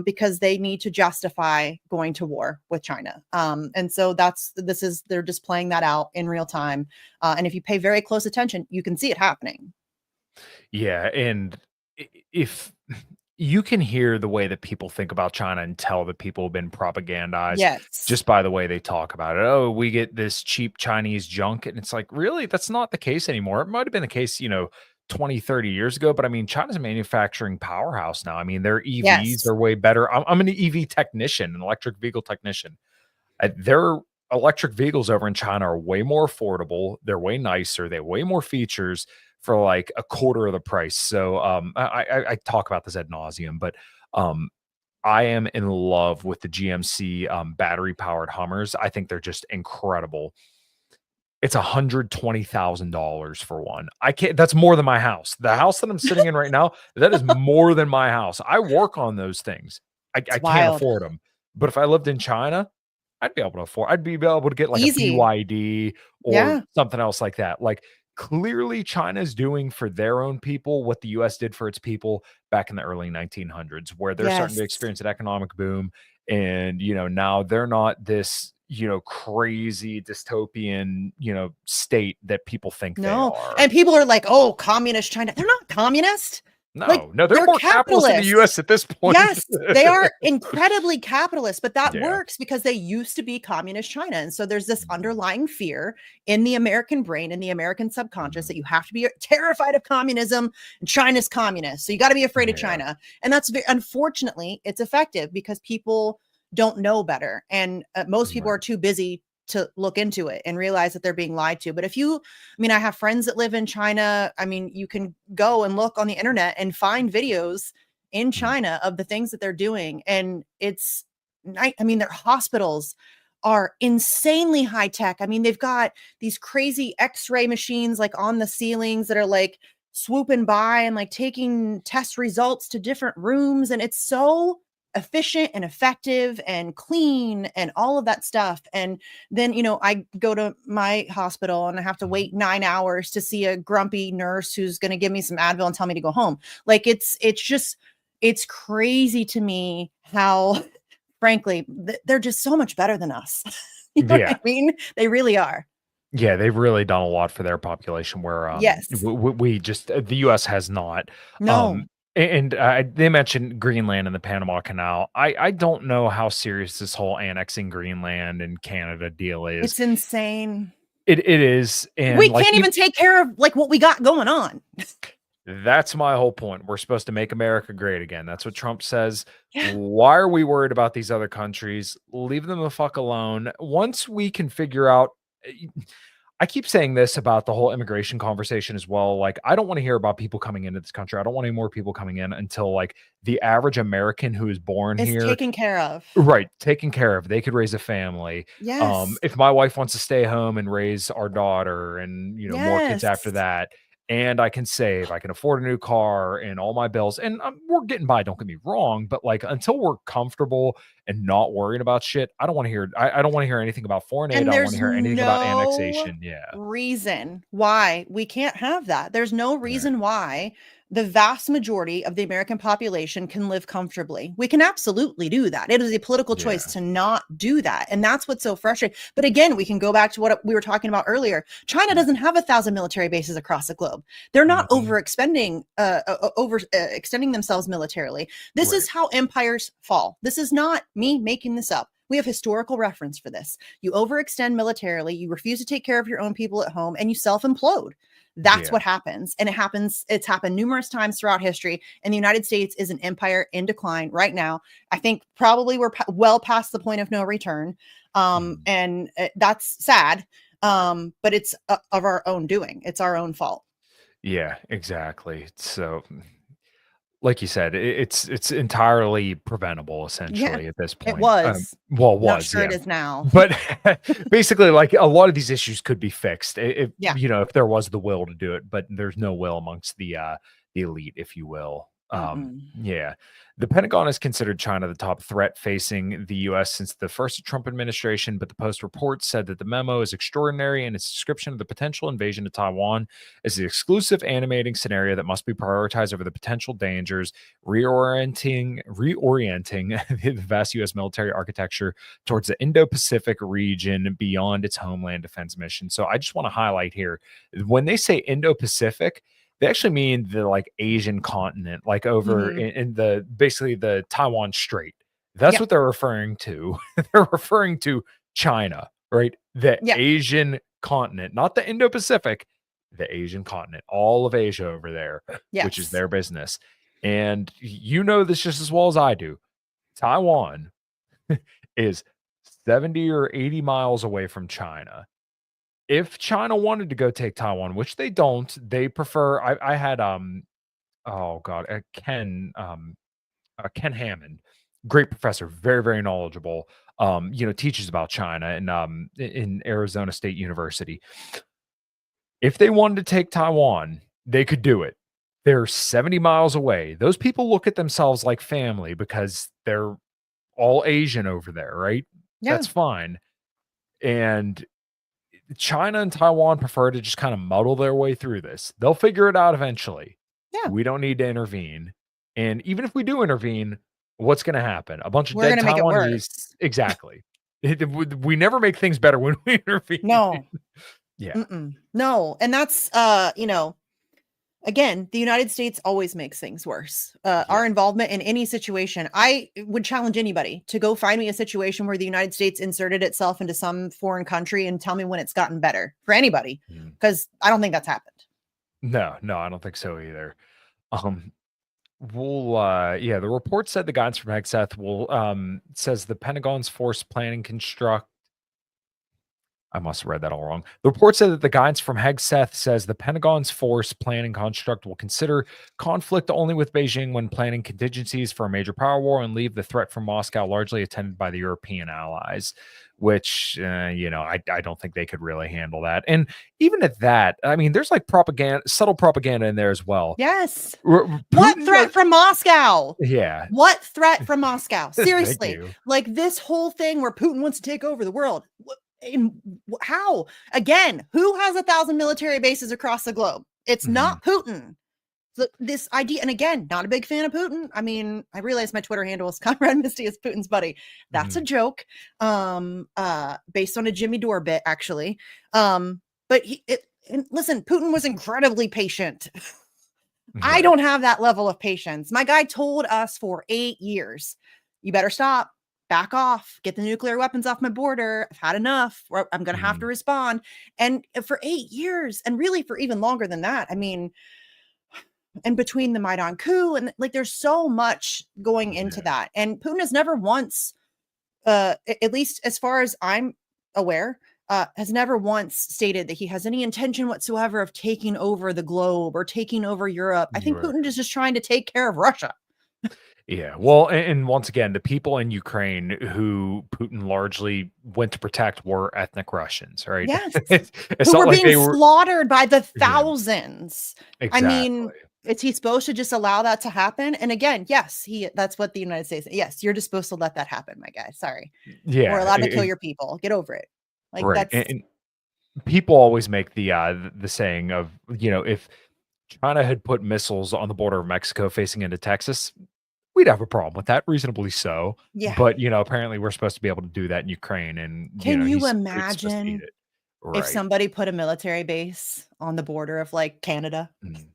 Because they need to justify going to war with China. And so they're just playing that out in real time. And if you pay very close attention, you can see it happening. Yeah. And if you can hear the way that people think about China and tell that people have been propagandized just by the way they talk about it. Oh, we get this cheap Chinese junk. And it's like, really, that's not the case anymore. It might have been the case, 20, 30 years ago. But I mean, China's a manufacturing powerhouse now. I mean, their EVs are way better. I'm an EV technician, an electric vehicle technician. Their electric vehicles over in China are way more affordable. They're way nicer. They have way more features for like a quarter of the price. So I talk about this ad nauseum, but I am in love with the GMC battery powered Hummers. I think they're just incredible. It's $120,000 for one. I can't, that's more than my house. The house that I'm sitting in right now, that is more than my house. I work on those things. I can't afford them. But if I lived in China, I'd be able to get like a BYD or something else like that. Like clearly China's doing for their own people what the US did for its people back in the early 1900s, where they're starting to experience an economic boom. And, now they're not this, crazy dystopian, state that people think they are. And people are like, oh, communist China. They're not communist. No, they're more capitalist in the US at this point. Yes, they are incredibly capitalist, but that works because they used to be communist China. And so there's this underlying fear in the American brain, in the American subconscious, that you have to be terrified of communism, and China's communist. So you got to be afraid of China. And that's unfortunately, it's effective because people don't know better. And most people are too busy to look into it and realize that they're being lied to. But I have friends that live in China. I mean, you can go and look on the internet and find videos in China of the things that they're doing. And their hospitals are insanely high tech. I mean, they've got these crazy x-ray machines like on the ceilings that are like swooping by and like taking test results to different rooms. And it's so efficient and effective and clean and all of that stuff. And then, I go to my hospital and I have to wait 9 hours to see a grumpy nurse who's going to give me some Advil and tell me to go home. Like it's crazy to me how, frankly, they're just so much better than us. You know what I mean? They really are. Yeah, they've really done a lot for their population where we just the US has not. No. And they mentioned Greenland and the Panama Canal. I don't know how serious this whole annexing Greenland and Canada deal is. It's insane. It is. And we can't even take care of like what we got going on. That's my whole point. We're supposed to make America great again. That's what Trump says. Why are we worried about these other countries? Leave them the fuck alone. Once we can figure out, I keep saying this about the whole immigration conversation as well. Like, I don't want to hear about people coming into this country. I don't want any more people coming in until like the average American who is born here taken care of. Right. Taken care of. They could raise a family. Yes. If my wife wants to stay home and raise our daughter and, more kids after that, and I can save, I can afford a new car and all my bills, and we're getting by, don't get me wrong, but, like, until we're comfortable and not worrying about shit, I don't wanna hear I don't wanna hear anything about foreign aid, And I don't wanna there's hear anything about no annexation, yeah. reason why we can't have that. There's no Right. reason why the vast majority of the American population can live comfortably. We can absolutely do that. It is a political choice Yeah. to not do that. And that's what's so frustrating. But again, we can go back to what we were talking about earlier. China Yeah. doesn't have 1,000 military bases across the globe. They're not Mhm. extending themselves militarily. This Right. is how empires fall. This is not me making this up. We have historical reference for this. You overextend militarily, you refuse to take care of your own people at home, and you self implode. That's Yeah. what happens. And it's happened numerous times throughout history. And the United States is an empire in decline right now. I think probably we're well past the point of no return. Mhm. And that's sad. But it's of our own doing, it's our own fault. Yeah, exactly. So, like you said, it's entirely preventable Yeah, essentially at this it point. was. Well, it Not was, sure it yeah. is now. But basically, like, a lot of these issues could be fixed if, Yeah. if there was the will to do it, but there's no will amongst the elite, if you will. Mm-mm. Yeah. The Pentagon has considered China the top threat facing the US since the first Trump administration, but the Post report said that the memo is extraordinary in its description of the potential invasion of Taiwan as the exclusive animating scenario that must be prioritized over the potential dangers, reorienting the vast US military architecture towards the Indo-Pacific region beyond its homeland defense mission. So I just want to highlight here, when they say Indo-Pacific, they actually mean the, like, Asian continent, like over Mhm. in the basically the Taiwan Strait. That's Yeah. what they're referring to. They're referring to China, right? The Yeah. Asian continent, not the Indo-Pacific, the Asian continent, all of Asia over there, which is Yes. their business. And you know this just as well as I do. Taiwan is 70 or 80 miles away from China. If China wanted to go take Taiwan, which they don't, they prefer I had, oh god, Ken Hammond, great professor, very, very knowledgeable, teaches about China and, in Arizona State University. If they wanted to take Taiwan, they could do it. They're 70 miles away. Those people look at themselves like family because they're all Asian over there, right? Yeah. That's fine. And China and Taiwan prefer to just kind of muddle their way through this. They'll figure it out eventually. Yeah. We don't need to intervene. And even if we do intervene, what's going to happen? A bunch of We're dead gonna make it Taiwanese. worse. Exactly. We never make things better when we intervene. No. Yeah. Mm-mm. No. And that's, again, the United States always makes things worse. Yeah. Our involvement in any situation, I would challenge anybody to go find me a situation where the United States inserted itself into some foreign country and tell me when it's gotten better for anybody, Mm. because I don't think that's happened. No, no, I don't think so either. Um, yeah, the report said the guidance from Hegseth will says the Pentagon's force planning construct. I must have read that all wrong. The report said that the guidance from Hegseth says the Pentagon's force planning construct will consider conflict only with Beijing when planning contingencies for a major power war and leave the threat from Moscow largely attended by the European allies, which, I don't think they could really handle that. And even at that, I mean, there's like propaganda, subtle propaganda in there as well. Yes. What Putin threat does, from Moscow? yeah, What threat from Moscow? thank Seriously, you. like this whole thing where Putin wants to take over the world. How? Again, who has 1,000 military bases across the globe? It's Mhm, not Putin. This idea, and again, not a big fan of Putin. I mean, I realize my Twitter handle is Conrad Misty is Putin's buddy. That's a mhm, joke. Based on a Jimmy Dore bit, actually. But and listen, Putin was incredibly patient. I right, don't have that level of patience. My guy told us for 8 years, you better stop, back off, get the nuclear weapons off my border. I've had enough, or I'm going to have to mhm, respond. And for 8 years, and really for even longer than that, I mean, and between the Maidan coup and like there's so much going into yeah, that. And Putin has never once, at least as far as I'm aware, has never once stated that he has any intention whatsoever of taking over the globe or taking over Europe. I think right. Putin is just trying to take care of Russia. Yeah. Well, and once again, the people in Ukraine who Putin largely went to protect were ethnic Russians, right? Yes. It's Who not were like being they were. slaughtered by the Yeah, thousands. I mean, exactly. is he supposed to just allow that to happen? And again, yes, that's what the United States, yes, you're just supposed to let that happen, my guy. Sorry. We're Yeah, allowed to kill your people. Get over it. Like right. that's And people always make the saying of, if China had put missiles on the border of Mexico facing into Texas, we'd have a problem with that, reasonably so. yeah. But apparently we're supposed to be able to do that in Ukraine, and Can you Putin's supposed to eat imagine it. if Right. somebody put a military base on the border of like Canada? Mm.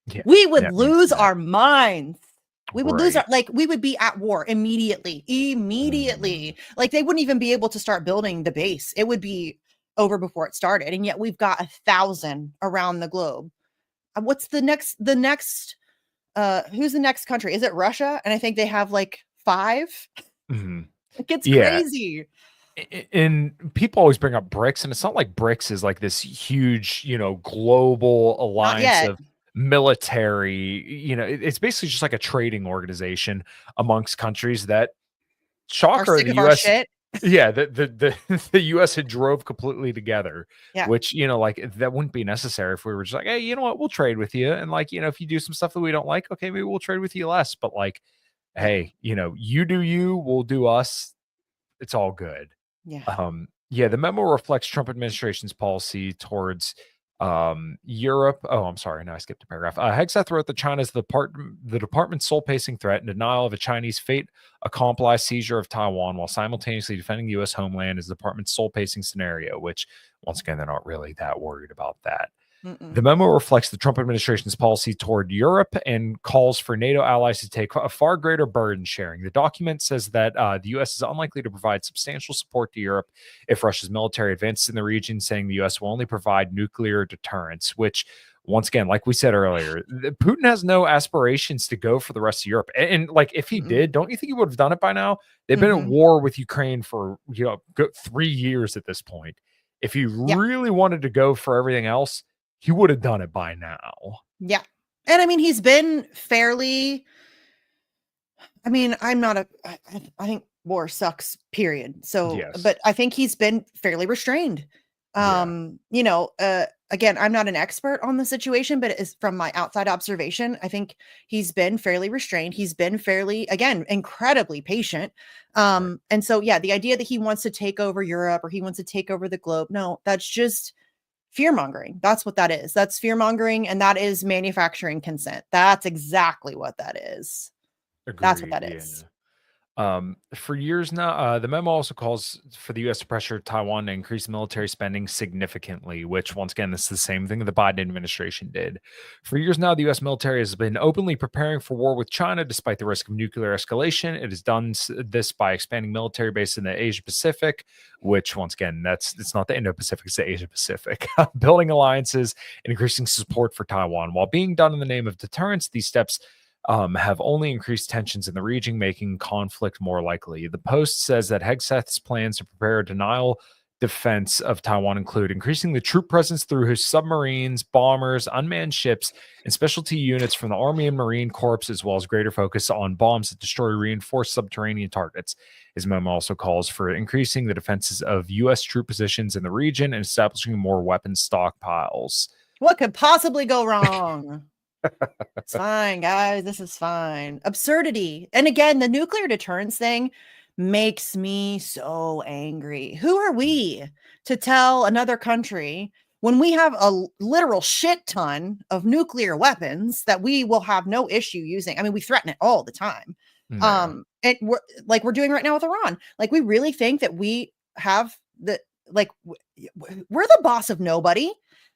Yeah, We would that means lose that. our minds. We would lose our, Right. like, we would be at war immediately. Mhm. Immediately. Like, they wouldn't even be able to start building the base. It would be over before it started. And yet we've got 1,000 around the globe. What's who's the next country? Is it Russia? And I think they have like 5. Mhm. It gets Yeah, crazy. and people always bring up BRICS, and it's not like BRICS is like this huge, global Not alliance yet. of military, it's basically just like a trading organization amongst countries that, Are shocker, sick the of our US. shit. Yeah, the the US had drove completely together, Yeah. which, like, that wouldn't be necessary if we were just like, "Hey, you know what? We'll trade with you." And, like, if you do some stuff that we don't like, okay, maybe we'll trade with you less. But, like, Yeah. hey, you do you, we'll do us. It's all good. Yeah. Yeah, the memo reflects Trump administration's policy towards Europe. Oh, I'm sorry. No, I skipped a paragraph. Hegseth wrote that China's the department's sole pacing threat and denial of a Chinese fait accompli seizure of Taiwan while simultaneously defending the U.S. homeland is the department's sole pacing scenario, which, once again, they're not really that worried about that. Mm-mm. The memo reflects the Trump administration's policy toward Europe and calls for NATO allies to take a far greater burden sharing. The document says that the U.S. is unlikely to provide substantial support to Europe if Russia's military advances in the region, saying the U.S. will only provide nuclear deterrence, which, once again, like we said earlier, Putin has no aspirations to go for the rest of Europe. And like, if he Mm-mm. did, don't you think he would have done it by now? They've been at Mm-hmm. war with Ukraine for, 3 years at this point. If he Yeah. really wanted to go for everything else, he would have done it by now. Yeah. And I mean, he's been fairly, I mean, I'm not a, I think war sucks, period. So, Yes. but I think he's been fairly restrained. Yeah. Again, I'm not an expert on the situation, but it's from my outside observation. I think he's been fairly restrained. He's been fairly, again, incredibly patient. Right. And so, yeah, the idea that he wants to take over Europe or he wants to take over the globe, no, that's just fear mongering. That's what that is. That's fear mongering, and that is manufacturing consent. That's exactly what that is. That's what Agreed. that Yeah. is. For years now, the memo also calls for the U.S. to pressure Taiwan to increase military spending significantly, which, once again, this is the same thing that the Biden administration did. For years now, the U.S. military has been openly preparing for war with China despite the risk of nuclear escalation. It has done this by expanding military bases in the Asia Pacific, which, once again, it's not the Indo-Pacific, it's the Asia Pacific. Building alliances and increasing support for Taiwan. While being done in the name of deterrence, these steps have only increased tensions in the region, making conflict more likely. The Post says that Hegseth's plans to prepare a denial defense of Taiwan include increasing the troop presence through his submarines, bombers, unmanned ships, and specialty units from the Army and Marine Corps, as well as greater focus on bombs that destroy reinforced subterranean targets. His memo also calls for increasing the defenses of U.S. troop positions in the region and establishing more weapons stockpiles. What could possibly go wrong? It's fine, guys. This is fine. Absurdity. And again, the nuclear deterrence thing makes me so angry. Who are we to tell another country when we have a literal shit ton of nuclear weapons that we will have no issue using? I mean, we threaten it all the time. Yeah. We're like we're doing right now with Iran. Like, we really think that we have the, like, we're the boss of nobody.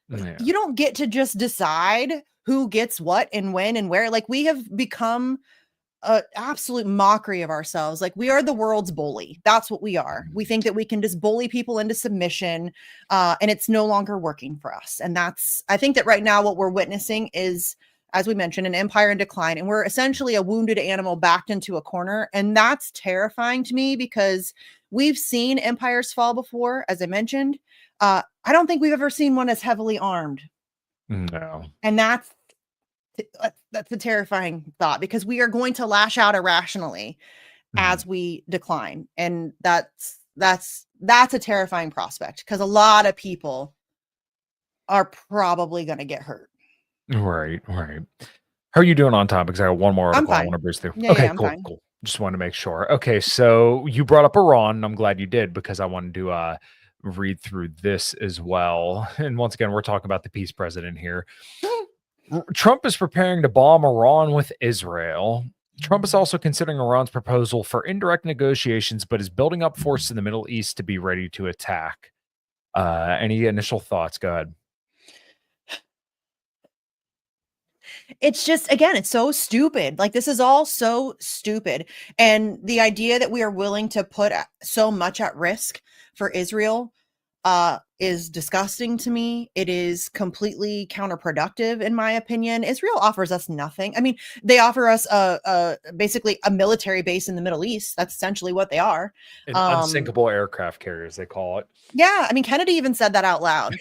Yeah. You don't get to just decide who gets what and when and where. Like, we have become a absolute mockery of ourselves. Like, we are the world's bully. That's what we are. We think that we can just bully people into submission, and it's no longer working for us. And I think that right now what we're witnessing is, as we mentioned, an empire in decline, and we're essentially a wounded animal backed into a corner. And that's terrifying to me because we've seen empires fall before, as I mentioned. I don't think we've ever seen one as heavily armed. No. And that's That's a terrifying thought, because we are going to lash out irrationally as we decline. And that's a terrifying prospect, because a lot of people are probably going to get hurt. Right. How are you doing on time? Because I got one more article I want to breeze through. Okay, I'm cool, fine. cool. Just wanted to make sure. Okay, so you brought up Iran, and I'm glad you did, because I wanted to read through this as well. And once again, we're talking about the peace president here. Trump is preparing to bomb Iran with Israel. Trump is also considering Iran's proposal for indirect negotiations, but is building up forces in the Middle East to be ready to attack. Any initial thoughts? Go ahead. It's just, again, it's so stupid. Like, this is all so stupid. And the idea that we are willing to put so much at risk for Israel is disgusting to me. It is completely counterproductive, in my opinion. Israel offers us nothing. I mean, they offer us basically a military base in the Middle East. That's essentially what they are. An unsinkable aircraft carriers, they call it. Yeah, I mean, Kennedy even said that out loud.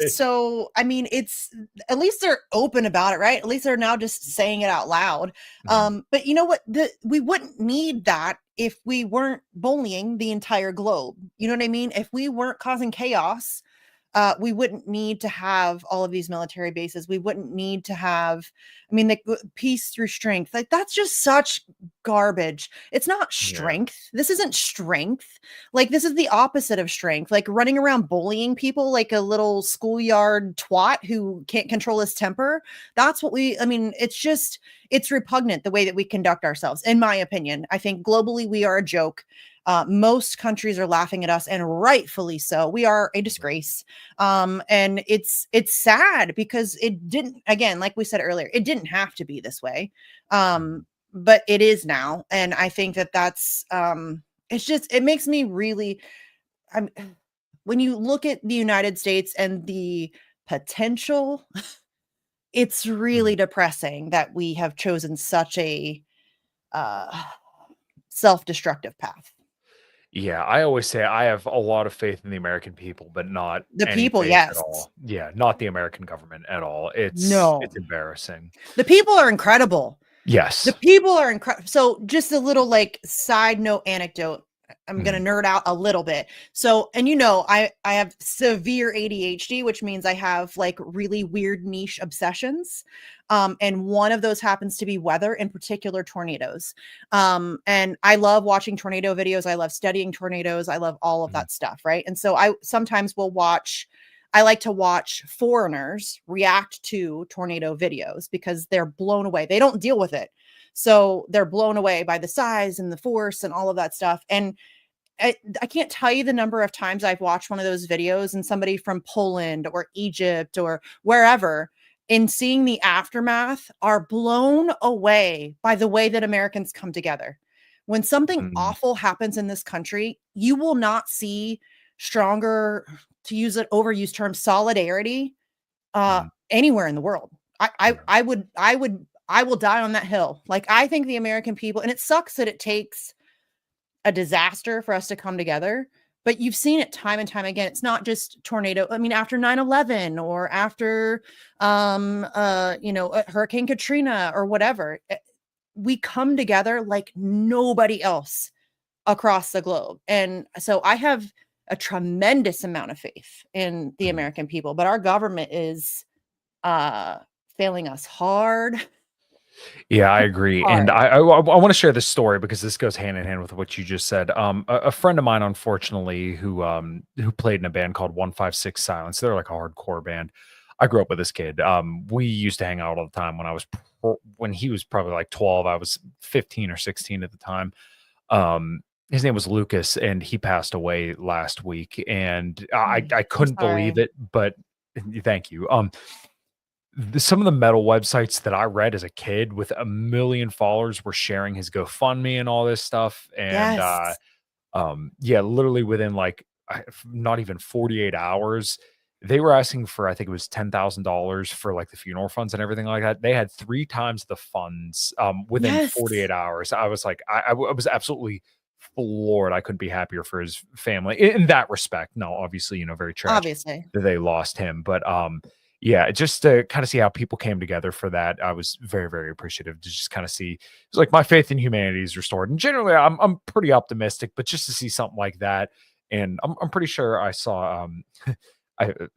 So, I mean, it's, at least they're open about it, right? At least they're now just saying it out loud. But you know what? We wouldn't need that if we weren't bullying the entire globe. You know what I mean? If we weren't causing chaos, we wouldn't need to have all of these military bases. We wouldn't need to have, I mean, peace through strength. Like, that's just such garbage. It's not strength. Yeah. This isn't strength. Like, this is the opposite of strength. Like, running around bullying people like a little schoolyard twat who can't control his temper. That's what I mean, it's repugnant the way that we conduct ourselves, in my opinion. I think globally we are a joke. Most countries are laughing at us, and rightfully so. We are a disgrace. And it's sad, because it didn't, again, like we said earlier, it didn't have to be this way. But it is now. And I think that's, it makes me really, when you look at the United States and the potential, it's really depressing that we have chosen such a self-destructive path. Yeah, I always say I have a lot of faith in the American people, but not the people, yes, at all. Yeah, not the American government at all. It's embarrassing. The people are incredible. Yes, the people are incredible. So, just a little like side note anecdote. I'm going to nerd out a little bit. So, and I have severe ADHD, which means I have like really weird niche obsessions. And one of those happens to be weather, in particular tornadoes. And I love watching tornado videos. I love studying tornadoes. I love all of that stuff. Right. And so I sometimes I like to watch foreigners react to tornado videos, because they're blown away. They don't deal with it. So they're blown away by the size and the force and all of that stuff. And I can't tell you the number of times I've watched one of those videos, and somebody from Poland or Egypt or wherever, in seeing the aftermath, are blown away by the way that Americans come together. When something awful happens in this country, you will not see stronger, to use an overused term, solidarity anywhere in the world. I will die on that hill. Like, I think the American people, and it sucks that it takes a disaster for us to come together, but you've seen it time and time again. It's not just tornado. I mean, after 9/11 or after, Hurricane Katrina or whatever, we come together like nobody else across the globe. And so I have a tremendous amount of faith in the American people, but our government is failing us hard. Yeah, I agree. And I want to share this story, because this goes hand in hand with what you just said. A friend of mine, unfortunately, who played in a band called 156 Silence. They're like a hardcore band. I grew up with this kid. We used to hang out all the time when he was probably like 12. I was 15 or 16 at the time. His name was Lucas, and he passed away last week. And I couldn't believe it, but thank you. Some of the metal websites that I read as a kid with 1 million followers were sharing his GoFundMe and all this stuff. And literally within like not even 48 hours, they were asking for, I think it was $10,000 for like the funeral funds and everything like that. They had 3 times the funds within 48 hours. I was like, I was absolutely floored. I couldn't be happier for his family in that respect. No, obviously, very tragic that they lost him. But Yeah, just to kind of see how people came together for that, I was very, very appreciative to just kind of see it's like my faith in humanity is restored. And generally, I'm pretty optimistic, but just to see something like that, and I'm pretty sure I saw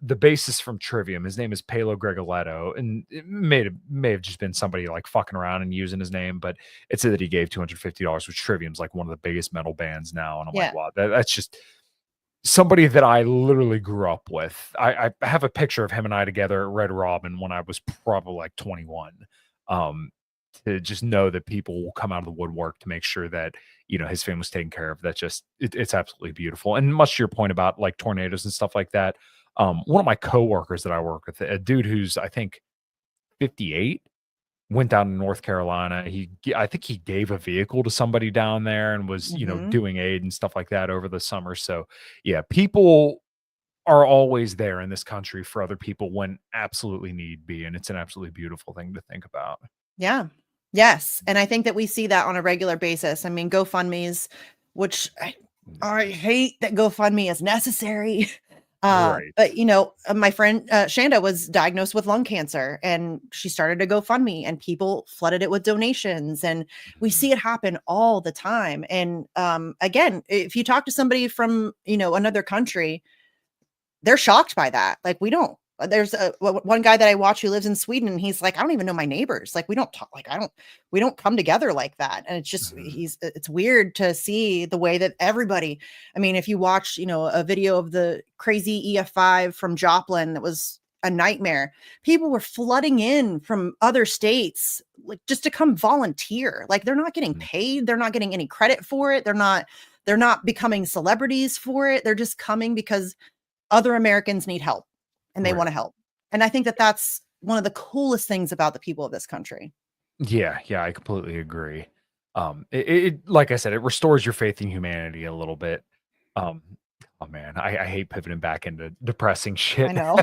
the basis from Trivium. His name is Palo Gregoletto, and it may have just been somebody like fucking around and using his name, but it said that he gave $250, which Trivium's like one of the biggest metal bands now, and I'm like, Yeah. wow, that's just somebody that I literally grew up with. I have a picture of him and I together at Red Robin when I was probably like 21. Um, to just know that people will come out of the woodwork to make sure that his family's taken care of. That just it's absolutely beautiful. And much to your point about like tornadoes and stuff like that. One of my coworkers that I work with, a dude who's I think 58, went down to North Carolina. I think he gave a vehicle to somebody down there and was, doing aid and stuff like that over the summer. So, yeah, people are always there in this country for other people when absolutely need be, and it's an absolutely beautiful thing to think about. Yeah. Yes, and I think that we see that on a regular basis. I mean, GoFundMe's, which I hate that GoFundMe is necessary. Right. But my friend Shanda was diagnosed with lung cancer, and she started a GoFundMe, and people flooded it with donations, and we Mhm. see it happen all the time. And again, if you talk to somebody from another country, they're shocked by that. Like, we don't. There's one guy that I watch who lives in Sweden, and he's like, I don't even know my neighbors. Like, we don't talk. Like, we don't come together like that. And it's just, Mhm. it's weird to see the way that everybody. I mean, if you watch, a video of the crazy EF5 from Joplin, that was a nightmare. People were flooding in from other states, like, just to come volunteer. Like, they're not getting Mhm. paid. They're not getting any credit for it. They're not becoming celebrities for it. They're just coming because other Americans need help and they want Right. to help. And I think that that's one of the coolest things about the people of this country. Yeah, yeah, I completely agree. Like I said, it restores your faith in humanity a little bit. Um, oh man, I hate pivoting back into depressing I shit. know.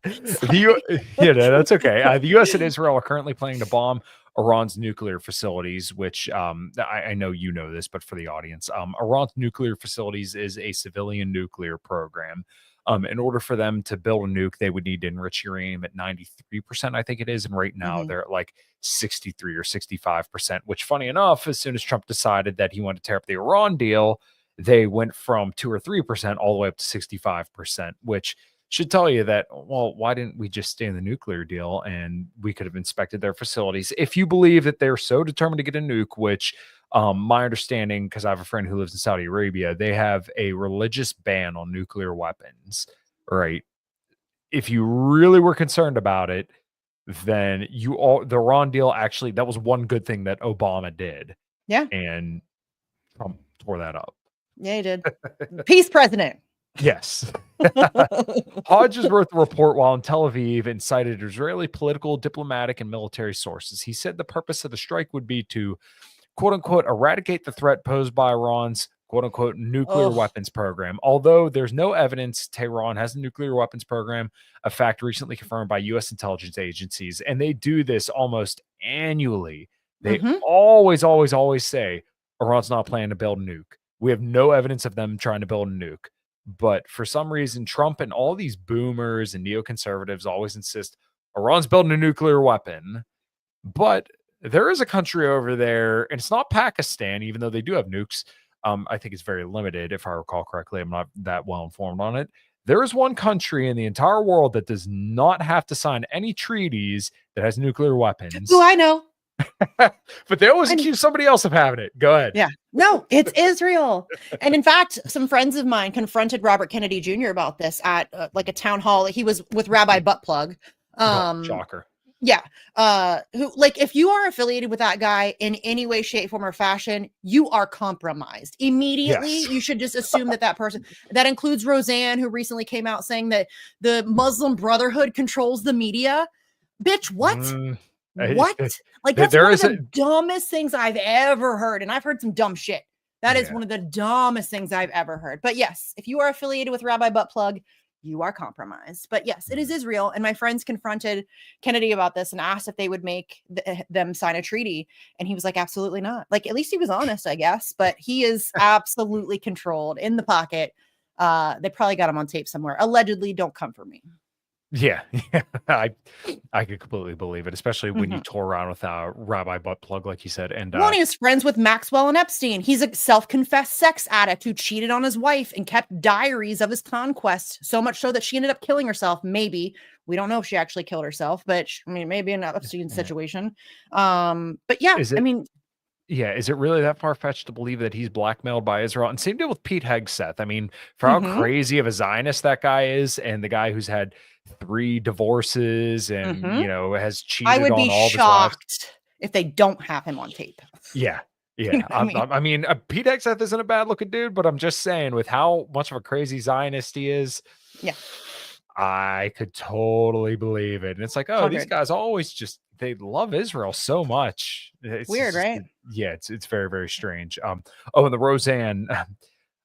That's okay. The U.S. and Israel are currently planning to bomb Iran's nuclear facilities, which I know you know this, but for the audience, Iran's nuclear facilities is a civilian nuclear program. In order for them to build a nuke, they would need to enrich uranium at 93%, I think it is. And right now Mhm. they're at like 63 or 65%, which funny enough, as soon as Trump decided that he wanted to tear up the Iran deal, they went from 2 or 3% all the way up to 65%, which should tell you that, well, why didn't we just stay in the nuclear deal and we could have inspected their facilities? If you believe that they're so determined to get a nuke, which my understanding, because I have a friend who lives in Saudi Arabia, they have a religious ban on nuclear weapons, right? If you really were concerned about it, then the Iran deal actually, that was one good thing that Obama did, Yeah. and Trump tore that up. Yeah, he did. Peace president. Yes. Hodges wrote the report while in Tel Aviv and cited Israeli political, diplomatic, and military sources. He said the purpose of the strike would be to quote unquote eradicate the threat posed by Iran's quote unquote nuclear Oh. weapons program. Although there's no evidence Tehran has a nuclear weapons program, a fact recently confirmed by US intelligence agencies, and they do this almost annually. They Mhm. always say Iran's not planning to build a nuke. We have no evidence of them trying to build a nuke. But for some reason, Trump and all these boomers and neoconservatives always insist Iran's building a nuclear weapon. But there is a country over there, and it's not Pakistan, even though they do have nukes. I think it's very limited, if I recall correctly. I'm not that well informed on it. There is one country in the entire world that does not have to sign any treaties that has nuclear Ooh, weapons, I know. but they always I know. accuse somebody else of having it. Go ahead. Yeah. No, it's Israel. And in fact, some friends of mine confronted Robert Kennedy Jr. about this at like a town hall. He was with Rabbi Buttplug. Oh, Um, shocker. Yeah. Who, like, if you are affiliated with that guy in any way, shape, form, or fashion, you are compromised. Immediately, Yes. you should just assume that that person, that includes Roseanne, who recently came out saying that the Muslim Brotherhood controls the media. Bitch, what? Mm, What? Like, that's there one of is a the dumbest things I've ever heard. And I've heard some dumb shit. That is yeah. one of the dumbest things I've ever heard. But yes, if you are affiliated with Rabbi Buttplug, you are compromised. But yes, it is Mhm. Israel. And my friends confronted Kennedy about this and asked if they would make them sign a treaty. And he was like, absolutely not. Like, at least he was honest, I guess. But he is absolutely controlled in the pocket. They probably got him on tape somewhere. Allegedly, don't come for me. Yeah, I could completely believe it, especially when you tour around with a rabbi butt plug, like you said. And Well, he was friends with Maxwell and Epstein. He's a self-confessed sex addict who cheated on his wife and kept diaries of his conquests, so much so that she ended up killing herself. Maybe. We don't know if she actually killed herself, but I mean, maybe in an Epstein situation. But yeah, is it really that far-fetched to believe that he's blackmailed by Israel? And same deal with Pete Hegseth. I mean, for how crazy of a Zionist that guy is, and the guy who's had 3 divorces and, has I cheated would on be all of his wives. shocked if they don't have him on tape. Yeah. You Yeah. know what I mean? I mean, Pete Hegseth isn't a bad-looking dude, but I'm just saying with how much of a crazy Zionist he is, Yeah. I could totally believe it. And it's like, oh, these 100. guys always just they love Israel so much. It's Weird, just, right? yeah, it's very, very strange. And the Roseanne, it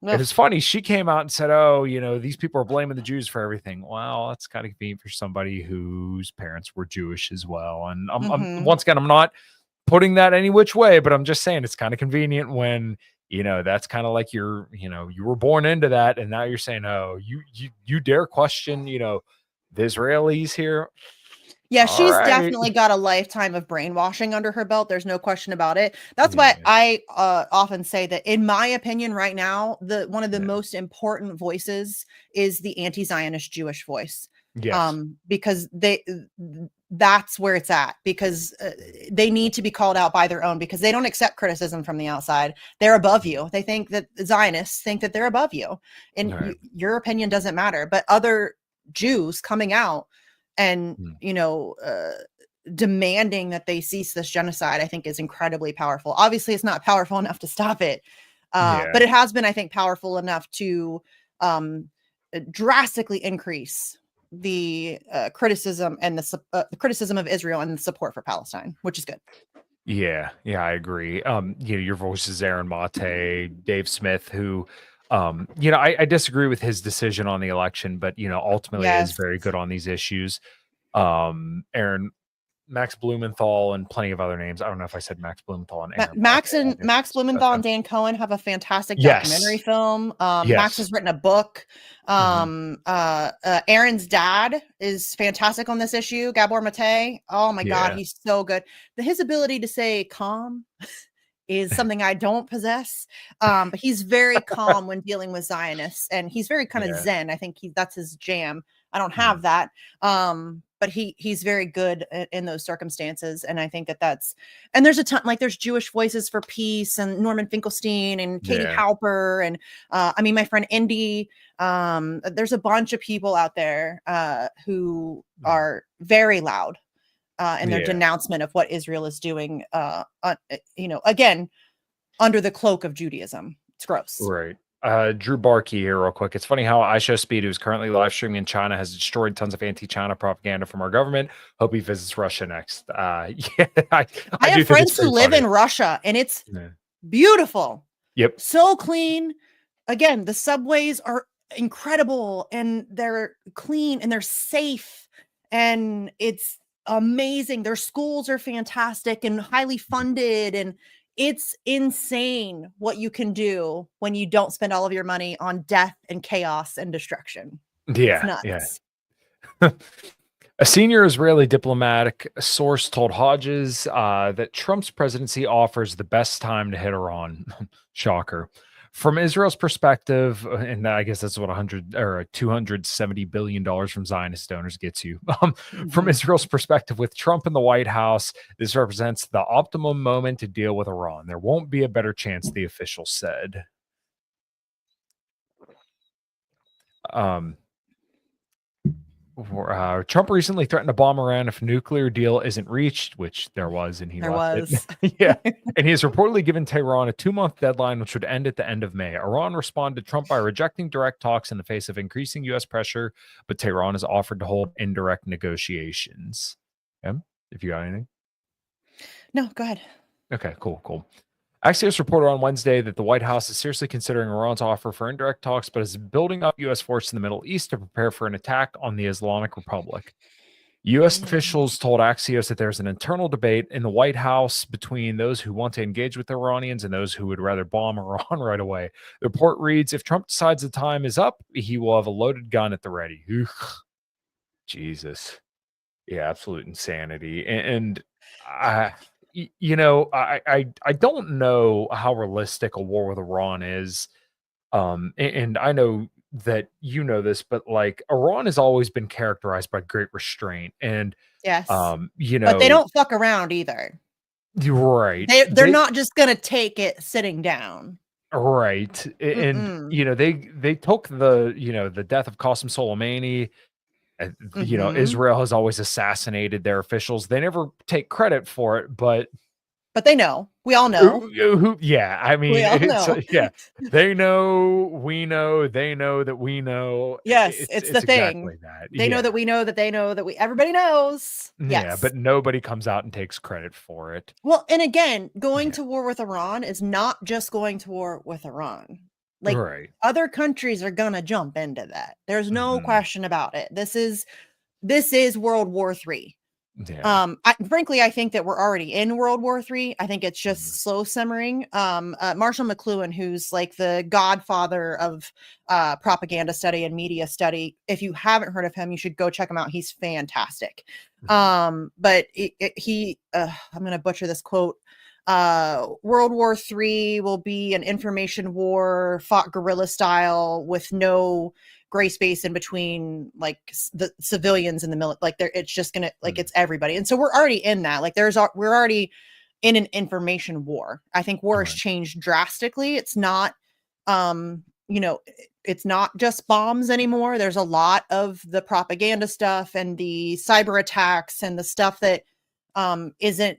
Ugh. was funny. She came out and said, oh, these people are blaming the Jews for everything. Well, that's kind of convenient for somebody whose parents were Jewish as well. And once again, I'm not putting that any which way, but I'm just saying it's kind of convenient when that's kind of like you were born into that, and now you're saying, oh, you dare question the Israelis here. Yeah, All she's right. definitely got a lifetime of brainwashing under her belt. There's no question about it. That's why Yeah. I often say that, in my opinion, right now, one of the Yeah. most important voices is the anti-Zionist Jewish voice. Yes. Because that's where it's at, because they need to be called out by their own, because they don't accept criticism from the outside. They're above you. They think that Zionists think that they're above you, and Right. your opinion doesn't matter. But other Jews coming out and demanding that they cease this genocide, I think, is incredibly powerful. Obviously, it's not powerful enough to stop it, but it has been, I think, powerful enough to drastically increase the criticism and the criticism of Israel and the support for Palestine, which is good. Yeah, I agree. Your voices, Aaron Mate, Dave Smith, who, I disagree with his decision on the election, but ultimately is Yes. very good on these issues. Aaron Max Blumenthal and plenty of other names. I don't know if I said Max Blumenthal and Aaron Max Blumenthal and Dan Cohen have a fantastic documentary film. Max has written a book. Aaron's dad is fantastic on this issue, Gabor Mate. Oh my God, he's so good. His ability to say calm is something I don't possess. But he's very calm when dealing with Zionists, and he's very kind of zen. I think that's his jam. I don't have that. But he's very good in those circumstances. And I think and there's a ton, like there's Jewish Voices for Peace and Norman Finkelstein and Katie Halper. And I mean, my friend Indy, there's a bunch of people out there who are very loud in their denouncement of what Israel is doing, again, under the cloak of Judaism. It's gross. Right. Drew Barkey here real quick. It's funny how iShowSpeed, who's currently live streaming in China, has destroyed tons of anti-China propaganda from our government. Hope he visits Russia next. I have friends who live in Russia, and it's beautiful. Yep. So clean. Again, the subways are incredible, and they're clean, and they're safe, and it's amazing. Their schools are fantastic and highly funded, and it's insane what you can do when you don't spend all of your money on death and chaos and destruction. Yeah. A senior Israeli diplomatic source told Hodges that Trump's presidency offers the best time to hit Iran. Shocker. From Israel's perspective, and I guess that's what $270 billion from Zionist donors gets you. From Israel's perspective, with Trump in the White House, this represents the optimum moment to deal with Iran. There won't be a better chance, the official said. Trump recently threatened to bomb Iran if a nuclear deal isn't reached, which there was, and he left it. And he has reportedly given Tehran a 2-month deadline, which would end at the end of May. Iran responded to Trump by rejecting direct talks in the face of increasing U.S. pressure, but Tehran has offered to hold indirect negotiations. If you got anything? No, go ahead. Okay, cool. Axios reported on Wednesday that the White House is seriously considering Iran's offer for indirect talks, but is building up U.S. forces in the Middle East to prepare for an attack on the Islamic Republic. U.S. officials told Axios that there's an internal debate in the White House between those who want to engage with the Iranians and those who would rather bomb Iran right away. The report reads, if Trump decides the time is up, he will have a loaded gun at the ready. Jesus. Yeah, absolute insanity. And I, you know, I don't know how realistic a war with Iran is. And I know that you know this, but like Iran has always been characterized by great restraint, and Yes. you But they know, don't fuck around either. you're right. They're not just gonna take it sitting down. Right. And Mm-mm. you know, they took the, you know, the death of Qasem Soleimani. You know, Mhm. Israel has always assassinated their officials. They never take credit for it, but But they know. We all know. yeah, I We mean, all it's know. yeah, they know, we know, they know that we know. Yes, it's the It's thing. exactly that. They know that Yeah. we know that they know that we everybody knows. Yeah, Yes. but nobody comes out and takes credit for it. Well, and again, going Yeah. to war with Iran is not just going to war with Iran. Like, Right. other countries are gonna jump into that. There's no Mhm. question about it. This is World War III. Yeah. Frankly, I think that we're already in World War III. I think it's Mhm. just slow simmering. Marshall McLuhan, who's like the godfather of propaganda study and media study. If you haven't heard of him, you should go check him out. He's fantastic. Mhm. But I'm going to butcher this quote. World War III will be an information war fought guerrilla style with no gray space in between like the civilians and the military. Like there it's just gonna like Mhm. it's everybody, and so we're already in that. Like we're already in an information war. I think war has Right. changed drastically. It's not you know, it's not just bombs anymore. There's a lot of the propaganda stuff and the cyber attacks and the stuff that isn't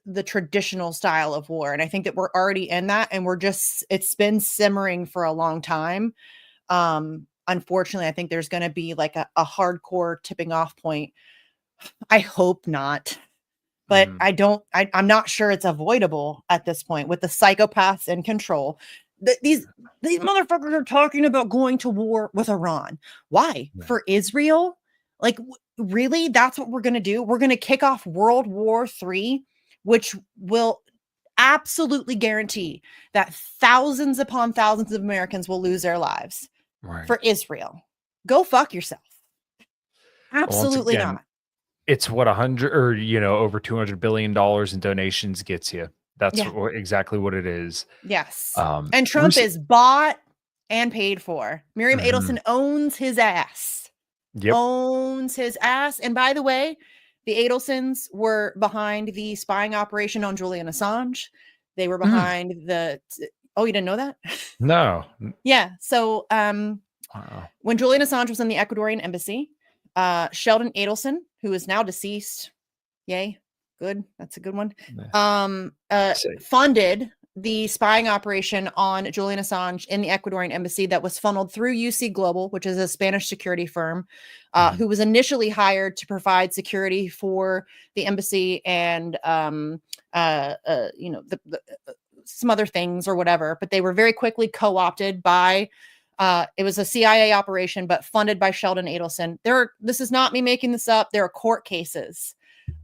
the traditional style of war. And I think that we're already in that, and it's been simmering for a long time. Unfortunately, I think there's going to be like a hardcore tipping off point. I hope not, but Mhm. I'm not sure it's avoidable at this point with the psychopaths in control. These motherfuckers are talking about going to war with Iran. Why? Right. For Israel? Like, really? That's what we're going to do? We're going to kick off World War III, which will absolutely guarantee that thousands upon thousands of Americans will lose their lives Right. for Israel. Go fuck yourself. Once Absolutely again, not. it's what 100 or you know, over $200 billion in donations gets you. That's Yeah. exactly what it is. Yes. And Trump Recent. is bought and paid for. Miriam Mhm. Adelson owns his ass. Yep. Owns his ass. And by the way, the Adelsons were behind the spying operation on Julian Assange. They were Mm. behind oh, you didn't know that? No. Yeah. So Wow. when Julian Assange was in the Ecuadorian embassy, Sheldon Adelson, who is now deceased, yay, good, that's a good one, Yeah. See. funded the spying operation on Julian Assange in the Ecuadorian embassy that was funneled through UC Global, which is a Spanish security firm, Mhm. who was initially hired to provide security for the embassy and you know some other things or whatever. But they were very quickly co-opted by it was a CIA operation, but funded by Sheldon Adelson. This is not me making this up. There are court cases.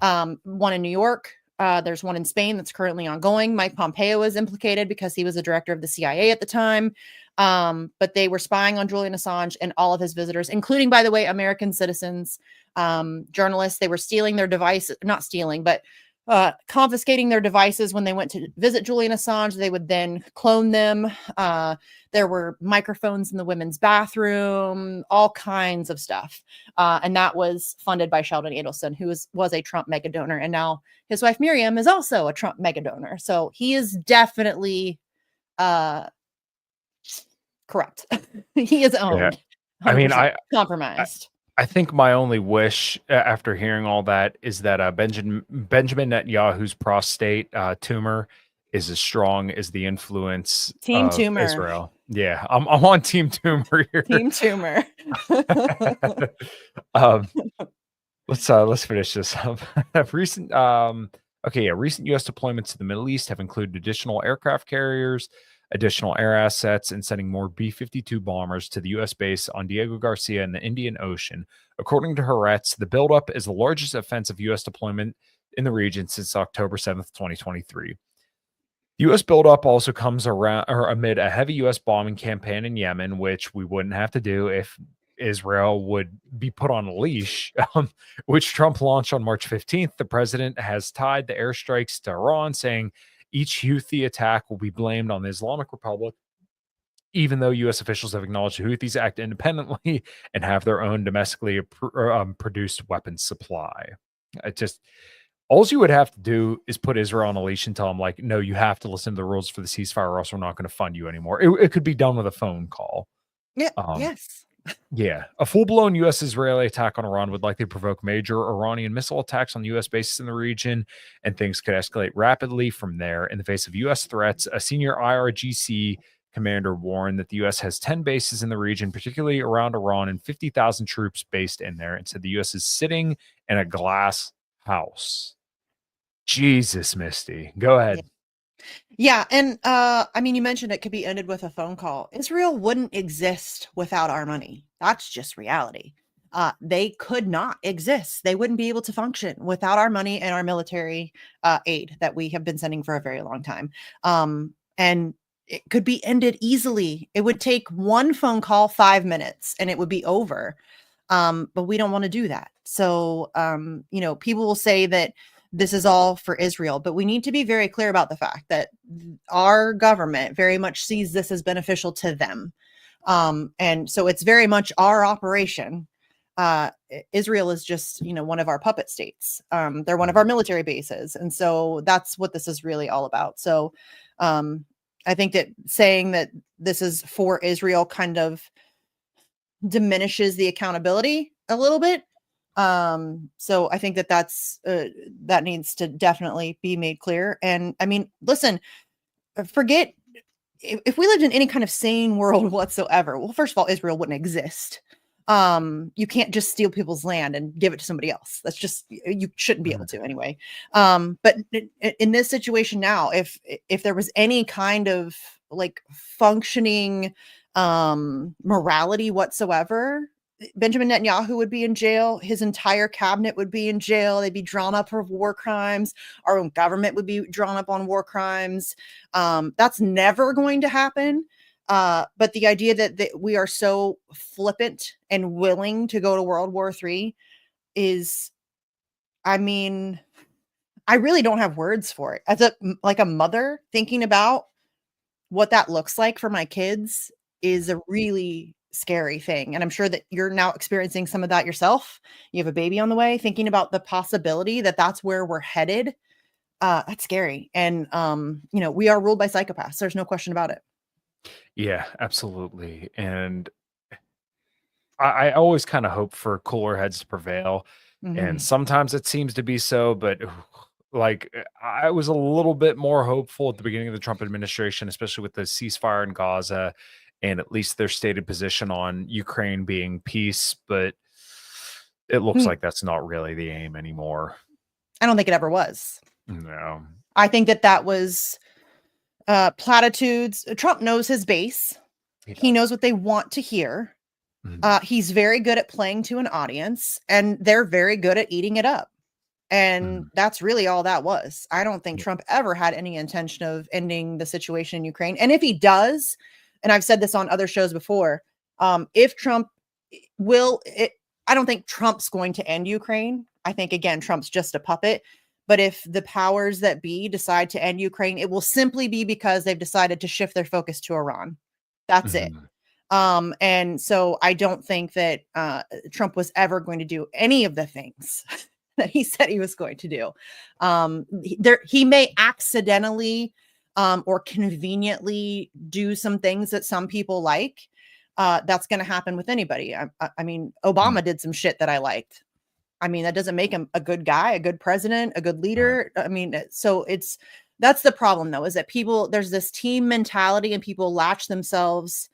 One in New York. There's one in Spain that's currently ongoing. Mike Pompeo was implicated because he was the director of the CIA at the time. But they were spying on Julian Assange and all of his visitors, including, by the way, American citizens, journalists. They were stealing their devices, not stealing, but confiscating their devices when they went to visit Julian Assange. They would then clone them. There were microphones in the women's bathroom, all kinds of stuff. And that was funded by Sheldon Adelson, who was a Trump mega donor. And now his wife Miriam is also a Trump mega donor. So he is definitely uh, corrupt. He is Yeah. owned I mean, 100% I compromised. I think my only wish after hearing all that is that Benjamin Netanyahu's prostate tumor is as strong as the influence Team of tumor. Israel. Yeah, I'm on team tumor here. Team tumor. um, let's finish this up. Recent okay, yeah, recent US deployments to the Middle East have included additional aircraft carriers, additional air assets, and sending more B-52 bombers to the US base on Diego Garcia in the Indian Ocean. According to Haaretz, the buildup is the largest offensive US deployment in the region since October 7th, 2023. US buildup also comes around or amid a heavy US bombing campaign in Yemen, which we wouldn't have to do if Israel would be put on a leash, which Trump launched on March 15th. The president has tied the airstrikes to Iran, saying each Houthi attack will be blamed on the Islamic Republic, even though U.S. officials have acknowledged the Houthis act independently and have their own domestically produced weapons supply. It just, all you would have to do is put Israel on a leash and tell them, like, no, you have to listen to the rules for the ceasefire, or else we're not going to fund you anymore. It could be done with a phone call. Yeah. Um, Yes. yeah, a full-blown U.S.-Israeli attack on Iran would likely provoke major Iranian missile attacks on U.S. bases in the region, and things could escalate rapidly from there. In the face of U.S. threats, a senior IRGC commander warned that the U.S. has 10 bases in the region, particularly around Iran, and 50,000 troops based in there, and said the U.S. is sitting in a glass house. Jesus, Misty. Go ahead. Yeah, and I mean, you mentioned it could be ended with a phone call. Israel wouldn't exist without our money. That's just reality. They could not exist. They wouldn't be able to function without our money and our military aid that we have been sending for a very long time. And it could be ended easily. It would take one phone call, 5 minutes, and it would be over. But we don't want to do that. So, people will say that this is all for Israel, but we need to be very clear about the fact that our government very much sees this as beneficial to them. And so it's very much our operation. Israel is just, one of our puppet states. They're one of our military bases. And so that's what this is really all about. So I think that saying that this is for Israel kind of diminishes the accountability a little bit. So I think that needs to definitely be made clear. And I mean, listen, forget if we lived in any kind of sane world whatsoever. Well, first of all, Israel wouldn't exist. You can't just steal people's land and give it to somebody else. That's just, you shouldn't be able to anyway. But in this situation now, if there was any kind of like functioning morality whatsoever, Benjamin Netanyahu would be in jail. His entire cabinet would be in jail. They'd be drawn up for war crimes. Our own government would be drawn up on war crimes. That's never going to happen. But the idea that we are so flippant and willing to go to World War III is, I mean, I really don't have words for it. As a mother, thinking about what that looks like for my kids is a really scary thing. And I'm sure that you're now experiencing some of that yourself. You have a baby on the way, thinking about the possibility that that's where we're headed. That's scary. And, we are ruled by psychopaths. There's no question about it. Yeah, absolutely. And I always kind of hope for cooler heads to prevail. And sometimes it seems to be so, but I was a little bit more hopeful at the beginning of the Trump administration, especially with the ceasefire in Gaza and at least their stated position on Ukraine being peace. But it looks like that's not really the aim anymore. I don't think it ever was. No. I think that was platitudes. Trump knows his base. He knows what they want to hear. He's very good at playing to an audience, and they're very good at eating it up. And that's really all that was. I don't think Trump ever had any intention of ending the situation in Ukraine. And if he does, and I've said this on other shows before, if Trump I don't think Trump's going to end Ukraine. I think, again, Trump's just a puppet. But if the powers that be decide to end Ukraine, it will simply be because they've decided to shift their focus to Iran. That's it. And so I don't think that Trump was ever going to do any of the things that he said he was going to do. He may accidentally or conveniently do some things that some people like. That's going to happen with anybody. I mean, Obama did some shit that I liked. I mean, that doesn't make him a good guy, a good president, a good leader. I mean, so that's the problem though, is that there's this team mentality and people latch themselves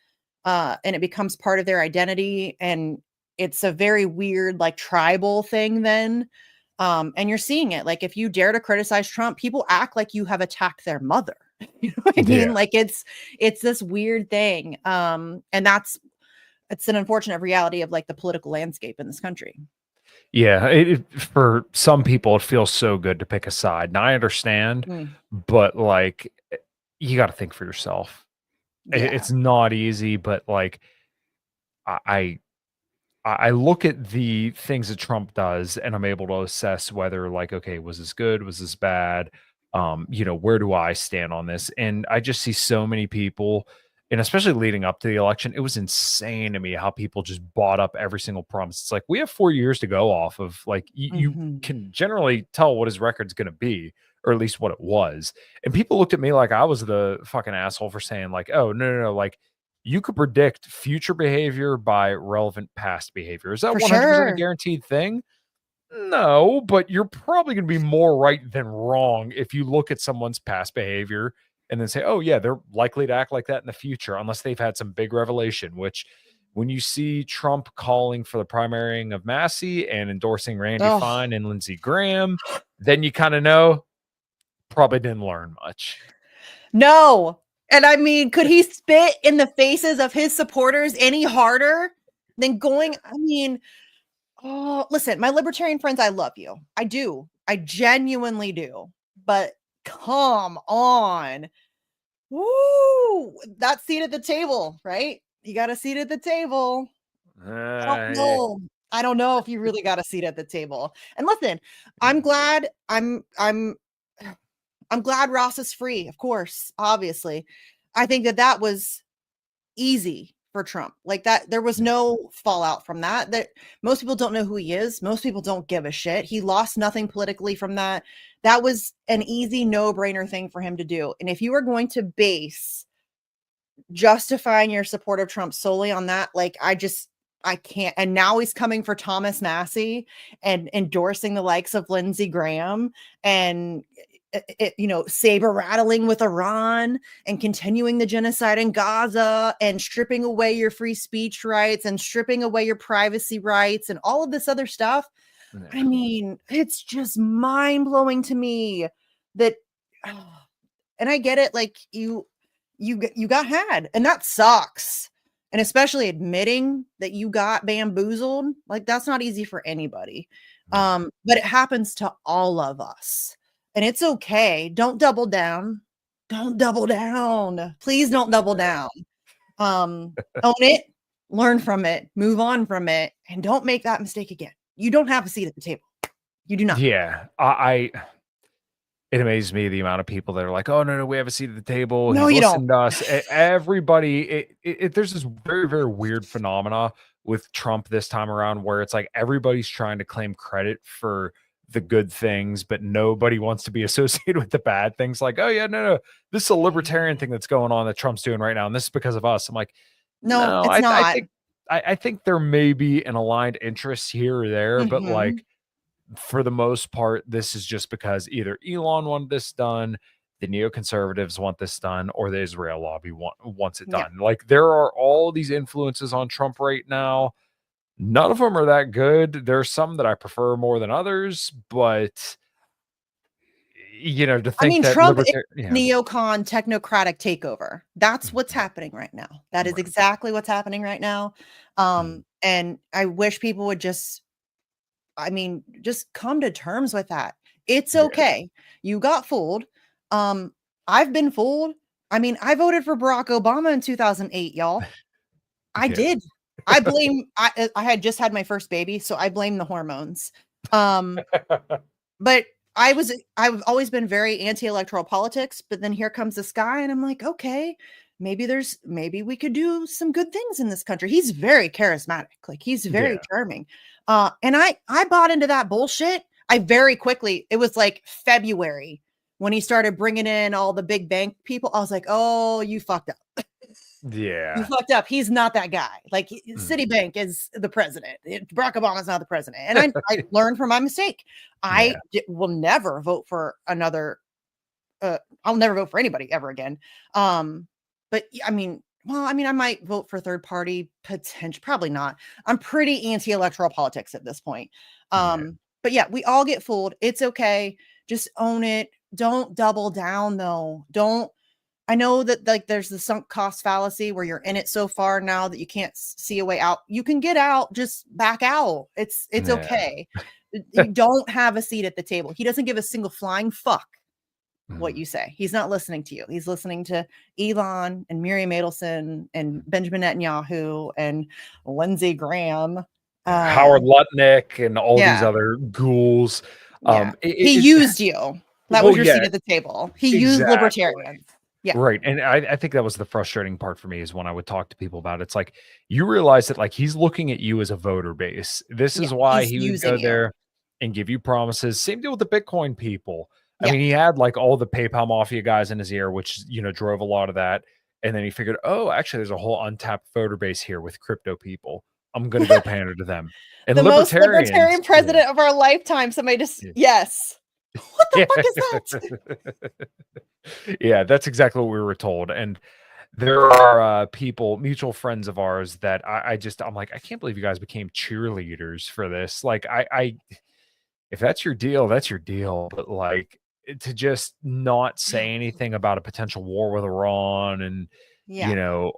and it becomes part of their identity. And it's a very weird, like tribal thing then. And you're seeing it. Like if you dare to criticize Trump, people act like you have attacked their mother. You know what I mean? Like it's this weird thing. And it's an unfortunate reality of like the political landscape in this country. Yeah, for some people, it feels so good to pick a side. And I understand, but like, you got to think for yourself. Yeah. It's not easy, but like, I I look at the things that Trump does, and I'm able to assess whether, like, okay, was this good? Was this bad? Where do I stand on this? And I just see so many people, and especially leading up to the election, it was insane to me how people just bought up every single promise. It's like we have 4 years to go off of. Like you Mhm. can generally tell what his record's going to be, or at least what it was. And people looked at me like I was the fucking asshole for saying like, oh no, like you could predict future behavior by relevant past behavior. Is that For 100% a sure. guaranteed thing? No, but you're probably going to be more right than wrong if you look at someone's past behavior and then say, oh, yeah, they're likely to act like that in the future, unless they've had some big revelation. Which, when you see Trump calling for the primarying of Massey and endorsing Randy Oh, Fine and Lindsey Graham, then you kind of know probably didn't learn much. no. And I mean, could he spit in the faces of his supporters any harder than going? I mean, oh, listen, my libertarian friends, I love you. I do. I genuinely do. But come on. Woo! That seat at the table, right? You got a seat at the table. I don't Uh, know. I don't know if you really got a seat at the table. And listen, I'm glad I'm glad Ross is free, of course, obviously. I think that was easy for Trump. Like that there was yeah, no fallout from that. That most people don't know who he is. Most people don't give a shit. He lost nothing politically from that. That was an easy no-brainer thing for him to do. And if you are going to base justifying your support of Trump solely on that, like I can't. And now he's coming for Thomas Massey and endorsing the likes of Lindsey Graham and saber rattling with Iran and continuing the genocide in Gaza and stripping away your free speech rights and stripping away your privacy rights and all of this other stuff. I yeah. mean, it's just mind blowing to me that, and I get it. Like you got had, and that sucks. And especially admitting that you got bamboozled, like that's not easy for anybody. Yeah. But it happens to all of us. And it's okay. Don't double down. Don't double down. Please don't double down. Own it, learn from it, move on from it, and don't make that mistake again. You don't have a seat at the table. You do not. Yeah, I it amazes me the amount of people that are like, "Oh, no, we have a seat at the table. No, He's you don't. listening to us." Everybody, there's this very, very weird phenomena with Trump this time around where it's like everybody's trying to claim credit for the good things, but nobody wants to be associated with the bad things. Like, "Oh yeah, no, this is a libertarian thing that's going on that Trump's doing right now, and this is because of us." I'm like, No, no, it's I not. think I think there may be an aligned interest here or there, but Mhm. like for the most part, this is just because either Elon wanted this done, the neoconservatives want this done, or the Israel lobby wants it Yeah. done. Like there are all these influences on Trump right now. None of them are that good. There's some that I prefer more than others, but to I think mean, that Trump is libertarian, yeah, neocon technocratic takeover. That's what's mhm, happening right now. That is right, exactly what's happening right now. mhm, And I wish people would just come to terms with that. It's yeah, okay. You got fooled. Um, I've been fooled. I mean, I voted for Barack Obama in 2008, y'all. I yeah, did. I had just had my first baby, so I blame the hormones. But I've always been very anti-electoral politics, but then here comes this guy and I'm like, "Okay, maybe we could do some good things in this country." He's very charismatic. Like he's very yeah, charming. And I bought into that bullshit. I very quickly, it was like February when he started bringing in all the big bank people. I was like, "Oh, you fucked up. You yeah, fucked up. He's not that guy. Like mhm, Citibank is the president. Barack Obama's not the president." And I learned from my mistake. yeah, Will never vote for another. I'll never vote for anybody ever again. But I mean, well, I mean, I might vote for third party potential. Probably not. I'm pretty anti-electoral politics at this point. yeah, But yeah, we all get fooled. It's okay. Just own it. Don't double down though. Don't I know that like there's the sunk cost fallacy where you're in it so far now that you can't see a way out. You can get out, just back out. It's yeah, okay. You don't have a seat at the table. He doesn't give a single flying fuck what mhm, you say. He's not listening to you. He's listening to Elon and Miriam Adelson and Benjamin Netanyahu and Lindsey Graham. Howard Lutnick and all these Yeah. other ghouls. Yeah. He used you. That was your seat at the table. He used libertarians. Yeah. Right. And I think that was the frustrating part for me, is when I would talk to people about it. It's like, you realize that, like, he's looking at you as a voter base. This is why he's he would using go you. there and give you promises. Same deal with the Bitcoin people. I Yeah. mean, he had like all the PayPal mafia guys in his ear, which, you know, drove a lot of that. And then he figured, oh, actually, there's a whole untapped voter base here with crypto people. I'm going to go pander to them. And the most libertarian president of our lifetime. Somebody just, yes. What the fuck is that? Yeah, that's exactly what we were told. And there are people, mutual friends of ours, that I'm like, I can't believe you guys became cheerleaders for this. Like, if that's your deal, that's your deal. But like, to just not say anything about a potential war with Iran, and you know,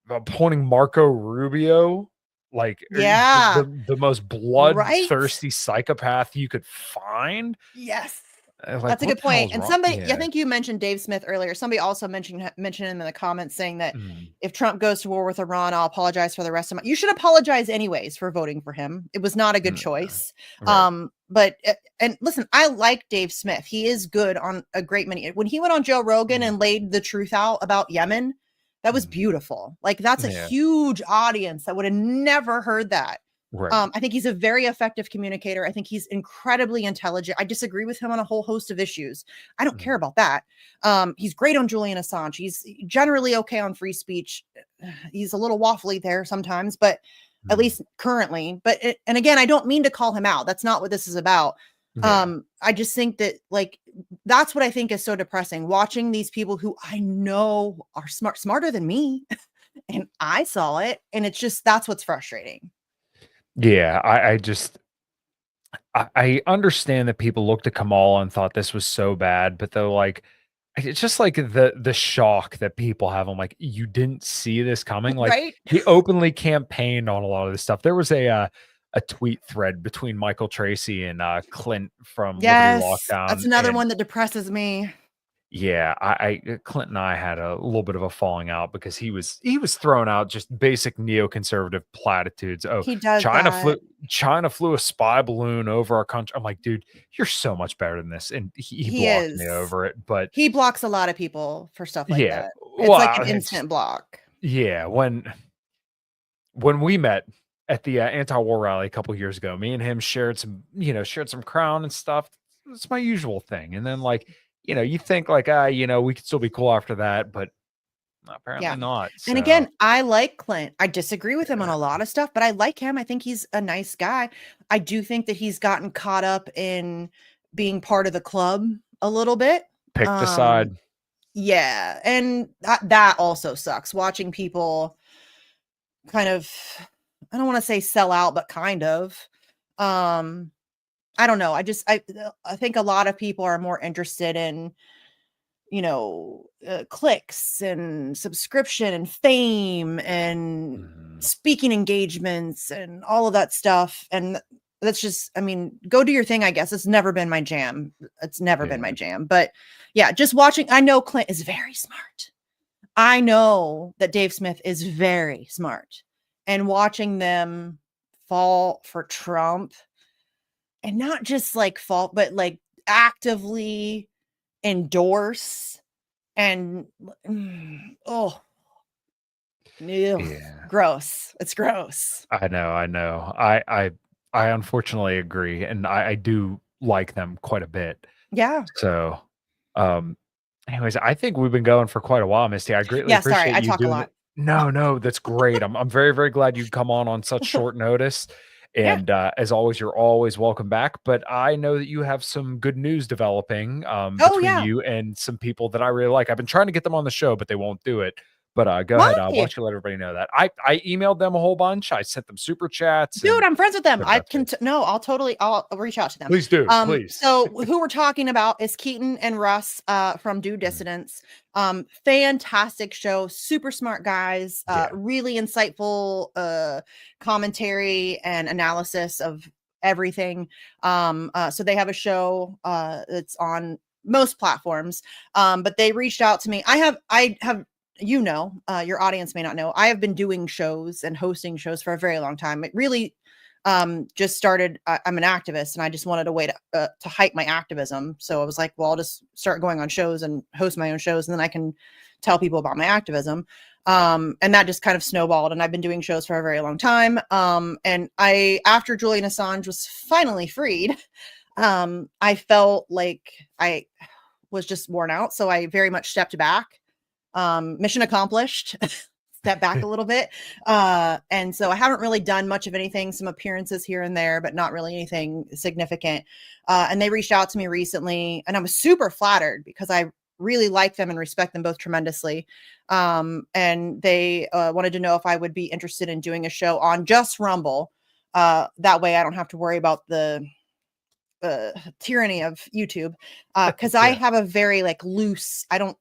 appointing Marco Rubio, like, the most bloodthirsty psychopath you could find. Yes. Like, that's a good point. And somebody, I think you mentioned Dave Smith earlier. Somebody also mentioned him in the comments, saying that if Trump goes to war with Iran, I'll apologize for the rest of my. You should apologize anyways for voting for him. It was not a good choice. Right. But and listen, I like Dave Smith. He is good on a great many. When he went on Joe Rogan and laid the truth out about Yemen, that was beautiful. Like, that's a huge audience that would have never heard that. Right. I think he's a very effective communicator. I think he's incredibly intelligent. I disagree with him on a whole host of issues. I don't care about that. He's great on Julian Assange. He's generally okay on free speech. He's a little waffly there sometimes, but at least currently. But and again, I don't mean to call him out. That's not what this is about. I just think that, like, that's what I think is so depressing, watching these people who I know are smarter than me, and I saw it, and it's just, that's what's frustrating. Yeah, I understand that people looked at Kamala and thought this was so bad, but they're like, it's just like the shock that people have. I'm like, you didn't see this coming. Like, right? He openly campaigned on a lot of this stuff. There was a tweet thread between Michael Tracy and Clint from Liberty Lockdown. That's another one that depresses me. Yeah, Clint and I had a little bit of a falling out, because he was throwing out just basic neoconservative platitudes. Oh, he does China flew a spy balloon over our country. I'm like, dude, you're so much better than this. And he blocked me over it. But he blocks a lot of people for stuff like that. It's like an instant block. Yeah, when we met at the Anti-war rally a couple years ago, me and him shared some Crown and stuff. It's my usual thing. And then, like, you think like, we could still be cool after that, but apparently not. So. And again, I like Clint. I disagree with him on a lot of stuff, but I like him. I think he's a nice guy. I do think that he's gotten caught up in being part of the club a little bit. Picked a side. Yeah. And that also sucks, watching people kind of, I don't want to say sell out, but kind of. I don't know. I think a lot of people are more interested in, clicks and subscription and fame and speaking engagements and all of that stuff. And that's just, I mean, go do your thing, I guess. It's never been my jam. It's never been my jam. But yeah, just watching, I know Clint is very smart. I know that Dave Smith is very smart. And watching them fall for Trump, and not just like fall, but like actively endorse and gross. It's gross. I know. I unfortunately agree, and I do like them quite a bit. Yeah. So, anyways, I think we've been going for quite a while, Misty. I greatly appreciate you doing it. No, that's great. I'm very, very glad you come on such short notice. And as always, you're always welcome back. But I know that you have some good news developing between you and some people that I really like. I've been trying to get them on the show, but they won't do it. But go ahead. Why don't you let everybody know that? I emailed them a whole bunch. I sent them super chats. Dude, I'm friends with them. I'll reach out to them. Please do. Please. So who we're talking about is Keaton and Russ from Due Dissidence. Fantastic show. Super smart guys. Really insightful commentary and analysis of everything. So they have a show that's on most platforms. But they reached out to me. I have your audience may not know, I have been doing shows and hosting shows for a very long time. It really, just started. I'm an activist, and I just wanted a way to hype my activism. So I was like, well, I'll just start going on shows and host my own shows, and then I can tell people about my activism. And that just kind of snowballed, and I've been doing shows for a very long time. And after Julian Assange was finally freed, I felt like I was just worn out. So I very much stepped back. Mission accomplished. Step back a little bit. And so I haven't really done much of anything, some appearances here and there, but not really anything significant. And they reached out to me recently, and I was super flattered because I really like them and respect them both tremendously. And they wanted to know if I would be interested in doing a show on just Rumble. That way I don't have to worry about the tyranny of YouTube. Cause I have a very like loose, I don't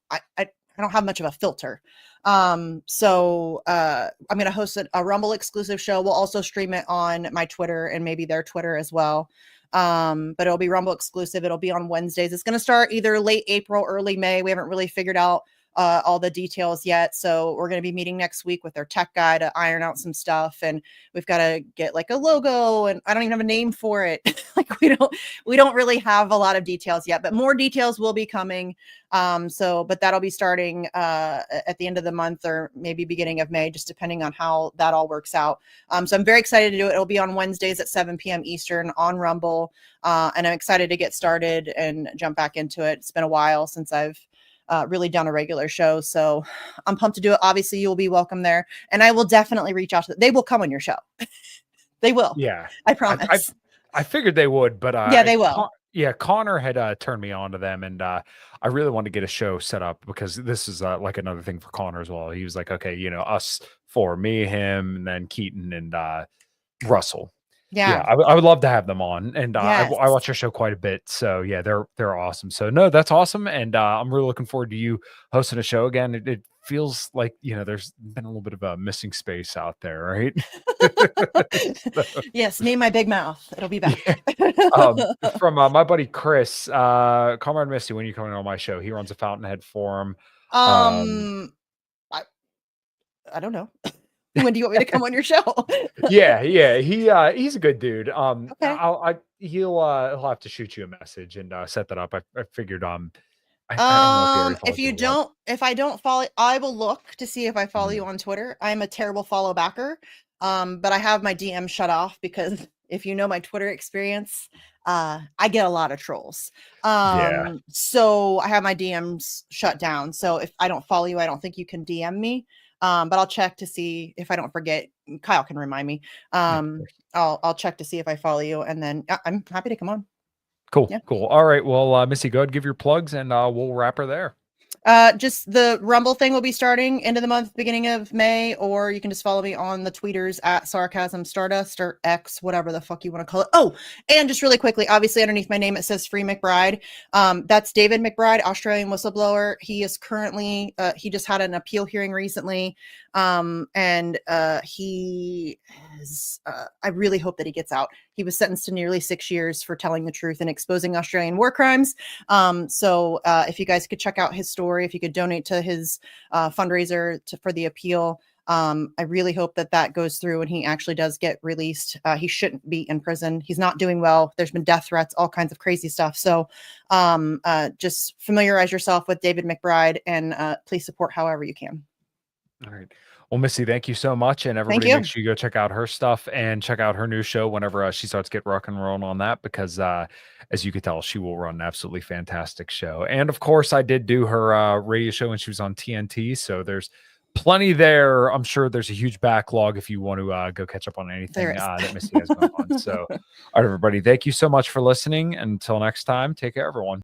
have much of a filter. So I'm going to host a Rumble exclusive show. We'll also stream it on my Twitter and maybe their Twitter as well. But it'll be Rumble exclusive. It'll be on Wednesdays. It's going to start either late April, early May. We haven't really figured out all the details yet. So we're going to be meeting next week with their tech guy to iron out some stuff. And we've got to get like a logo, and I don't even have a name for it. Like we don't really have a lot of details yet, but more details will be coming. But that'll be starting at the end of the month or maybe beginning of May, just depending on how that all works out. So I'm very excited to do it. It'll be on Wednesdays at 7 p.m. Eastern on Rumble. And I'm excited to get started and jump back into it. It's been a while since I've really done a regular show. So I'm pumped to do it. Obviously you'll be welcome there, and I will definitely reach out to them. They will come on your show. They will. Yeah. I promise. I figured they would, but yeah, they will. Connor had turned me on to them, and I really wanted to get a show set up because this is like another thing for Connor as well. He was like, okay, us four, me, him, and then Keaton and Russell. Yeah, I would love to have them on, and Yes. I watch your show quite a bit. So yeah, they're awesome. So no, that's awesome, and I'm really looking forward to you hosting a show again. It feels like there's been a little bit of a missing space out there, right? Yes, name my big mouth. It'll be back. Yeah. From my buddy Chris, Comrade Misty, when you coming on my show? He runs a Fountainhead forum. I don't know. When do you want me to come on your show? yeah, he's a good dude. Okay. He'll have to shoot you a message and set that up. I figured if I don't follow, I will look to see if I follow you on Twitter. I'm a terrible follow backer. But I have my DM shut off because if you know my Twitter experience, I get a lot of trolls. So I have my DMs shut down. So if I don't follow you, I don't think you can DM me. But I'll check to see if I don't forget. Kyle can remind me. I'll check to see if I follow you, and then I'm happy to come on. Cool. Yeah. Cool. All right. Well, Missy, go ahead, give your plugs, and we'll wrap her there. Just the Rumble thing will be starting end of the month, beginning of May, or you can just follow me on the tweeters at Sarcasm Stardust or X, whatever the fuck you want to call it. Oh, and just really quickly, obviously underneath my name, it says Free McBride. That's David McBride, Australian whistleblower. He is currently, he just had an appeal hearing recently. He is, I really hope that he gets out. He was sentenced to nearly 6 years for telling the truth and exposing Australian war crimes. So if you guys could check out his story, if you could donate to his fundraiser for the appeal, I really hope that goes through and he actually does get released. He shouldn't be in prison. He's not doing well. There's been death threats, all kinds of crazy stuff. So just familiarize yourself with David McBride and please support however you can. All right. Well, Missy, thank you so much. And everybody, make sure you go check out her stuff and check out her new show whenever she starts getting rock and rolling on that, because as you could tell, she will run an absolutely fantastic show. And of course, I did do her radio show when she was on TNT. So there's plenty there. I'm sure there's a huge backlog if you want to go catch up on anything that Missy has going on. So, all right, everybody, thank you so much for listening. Until next time, take care, everyone.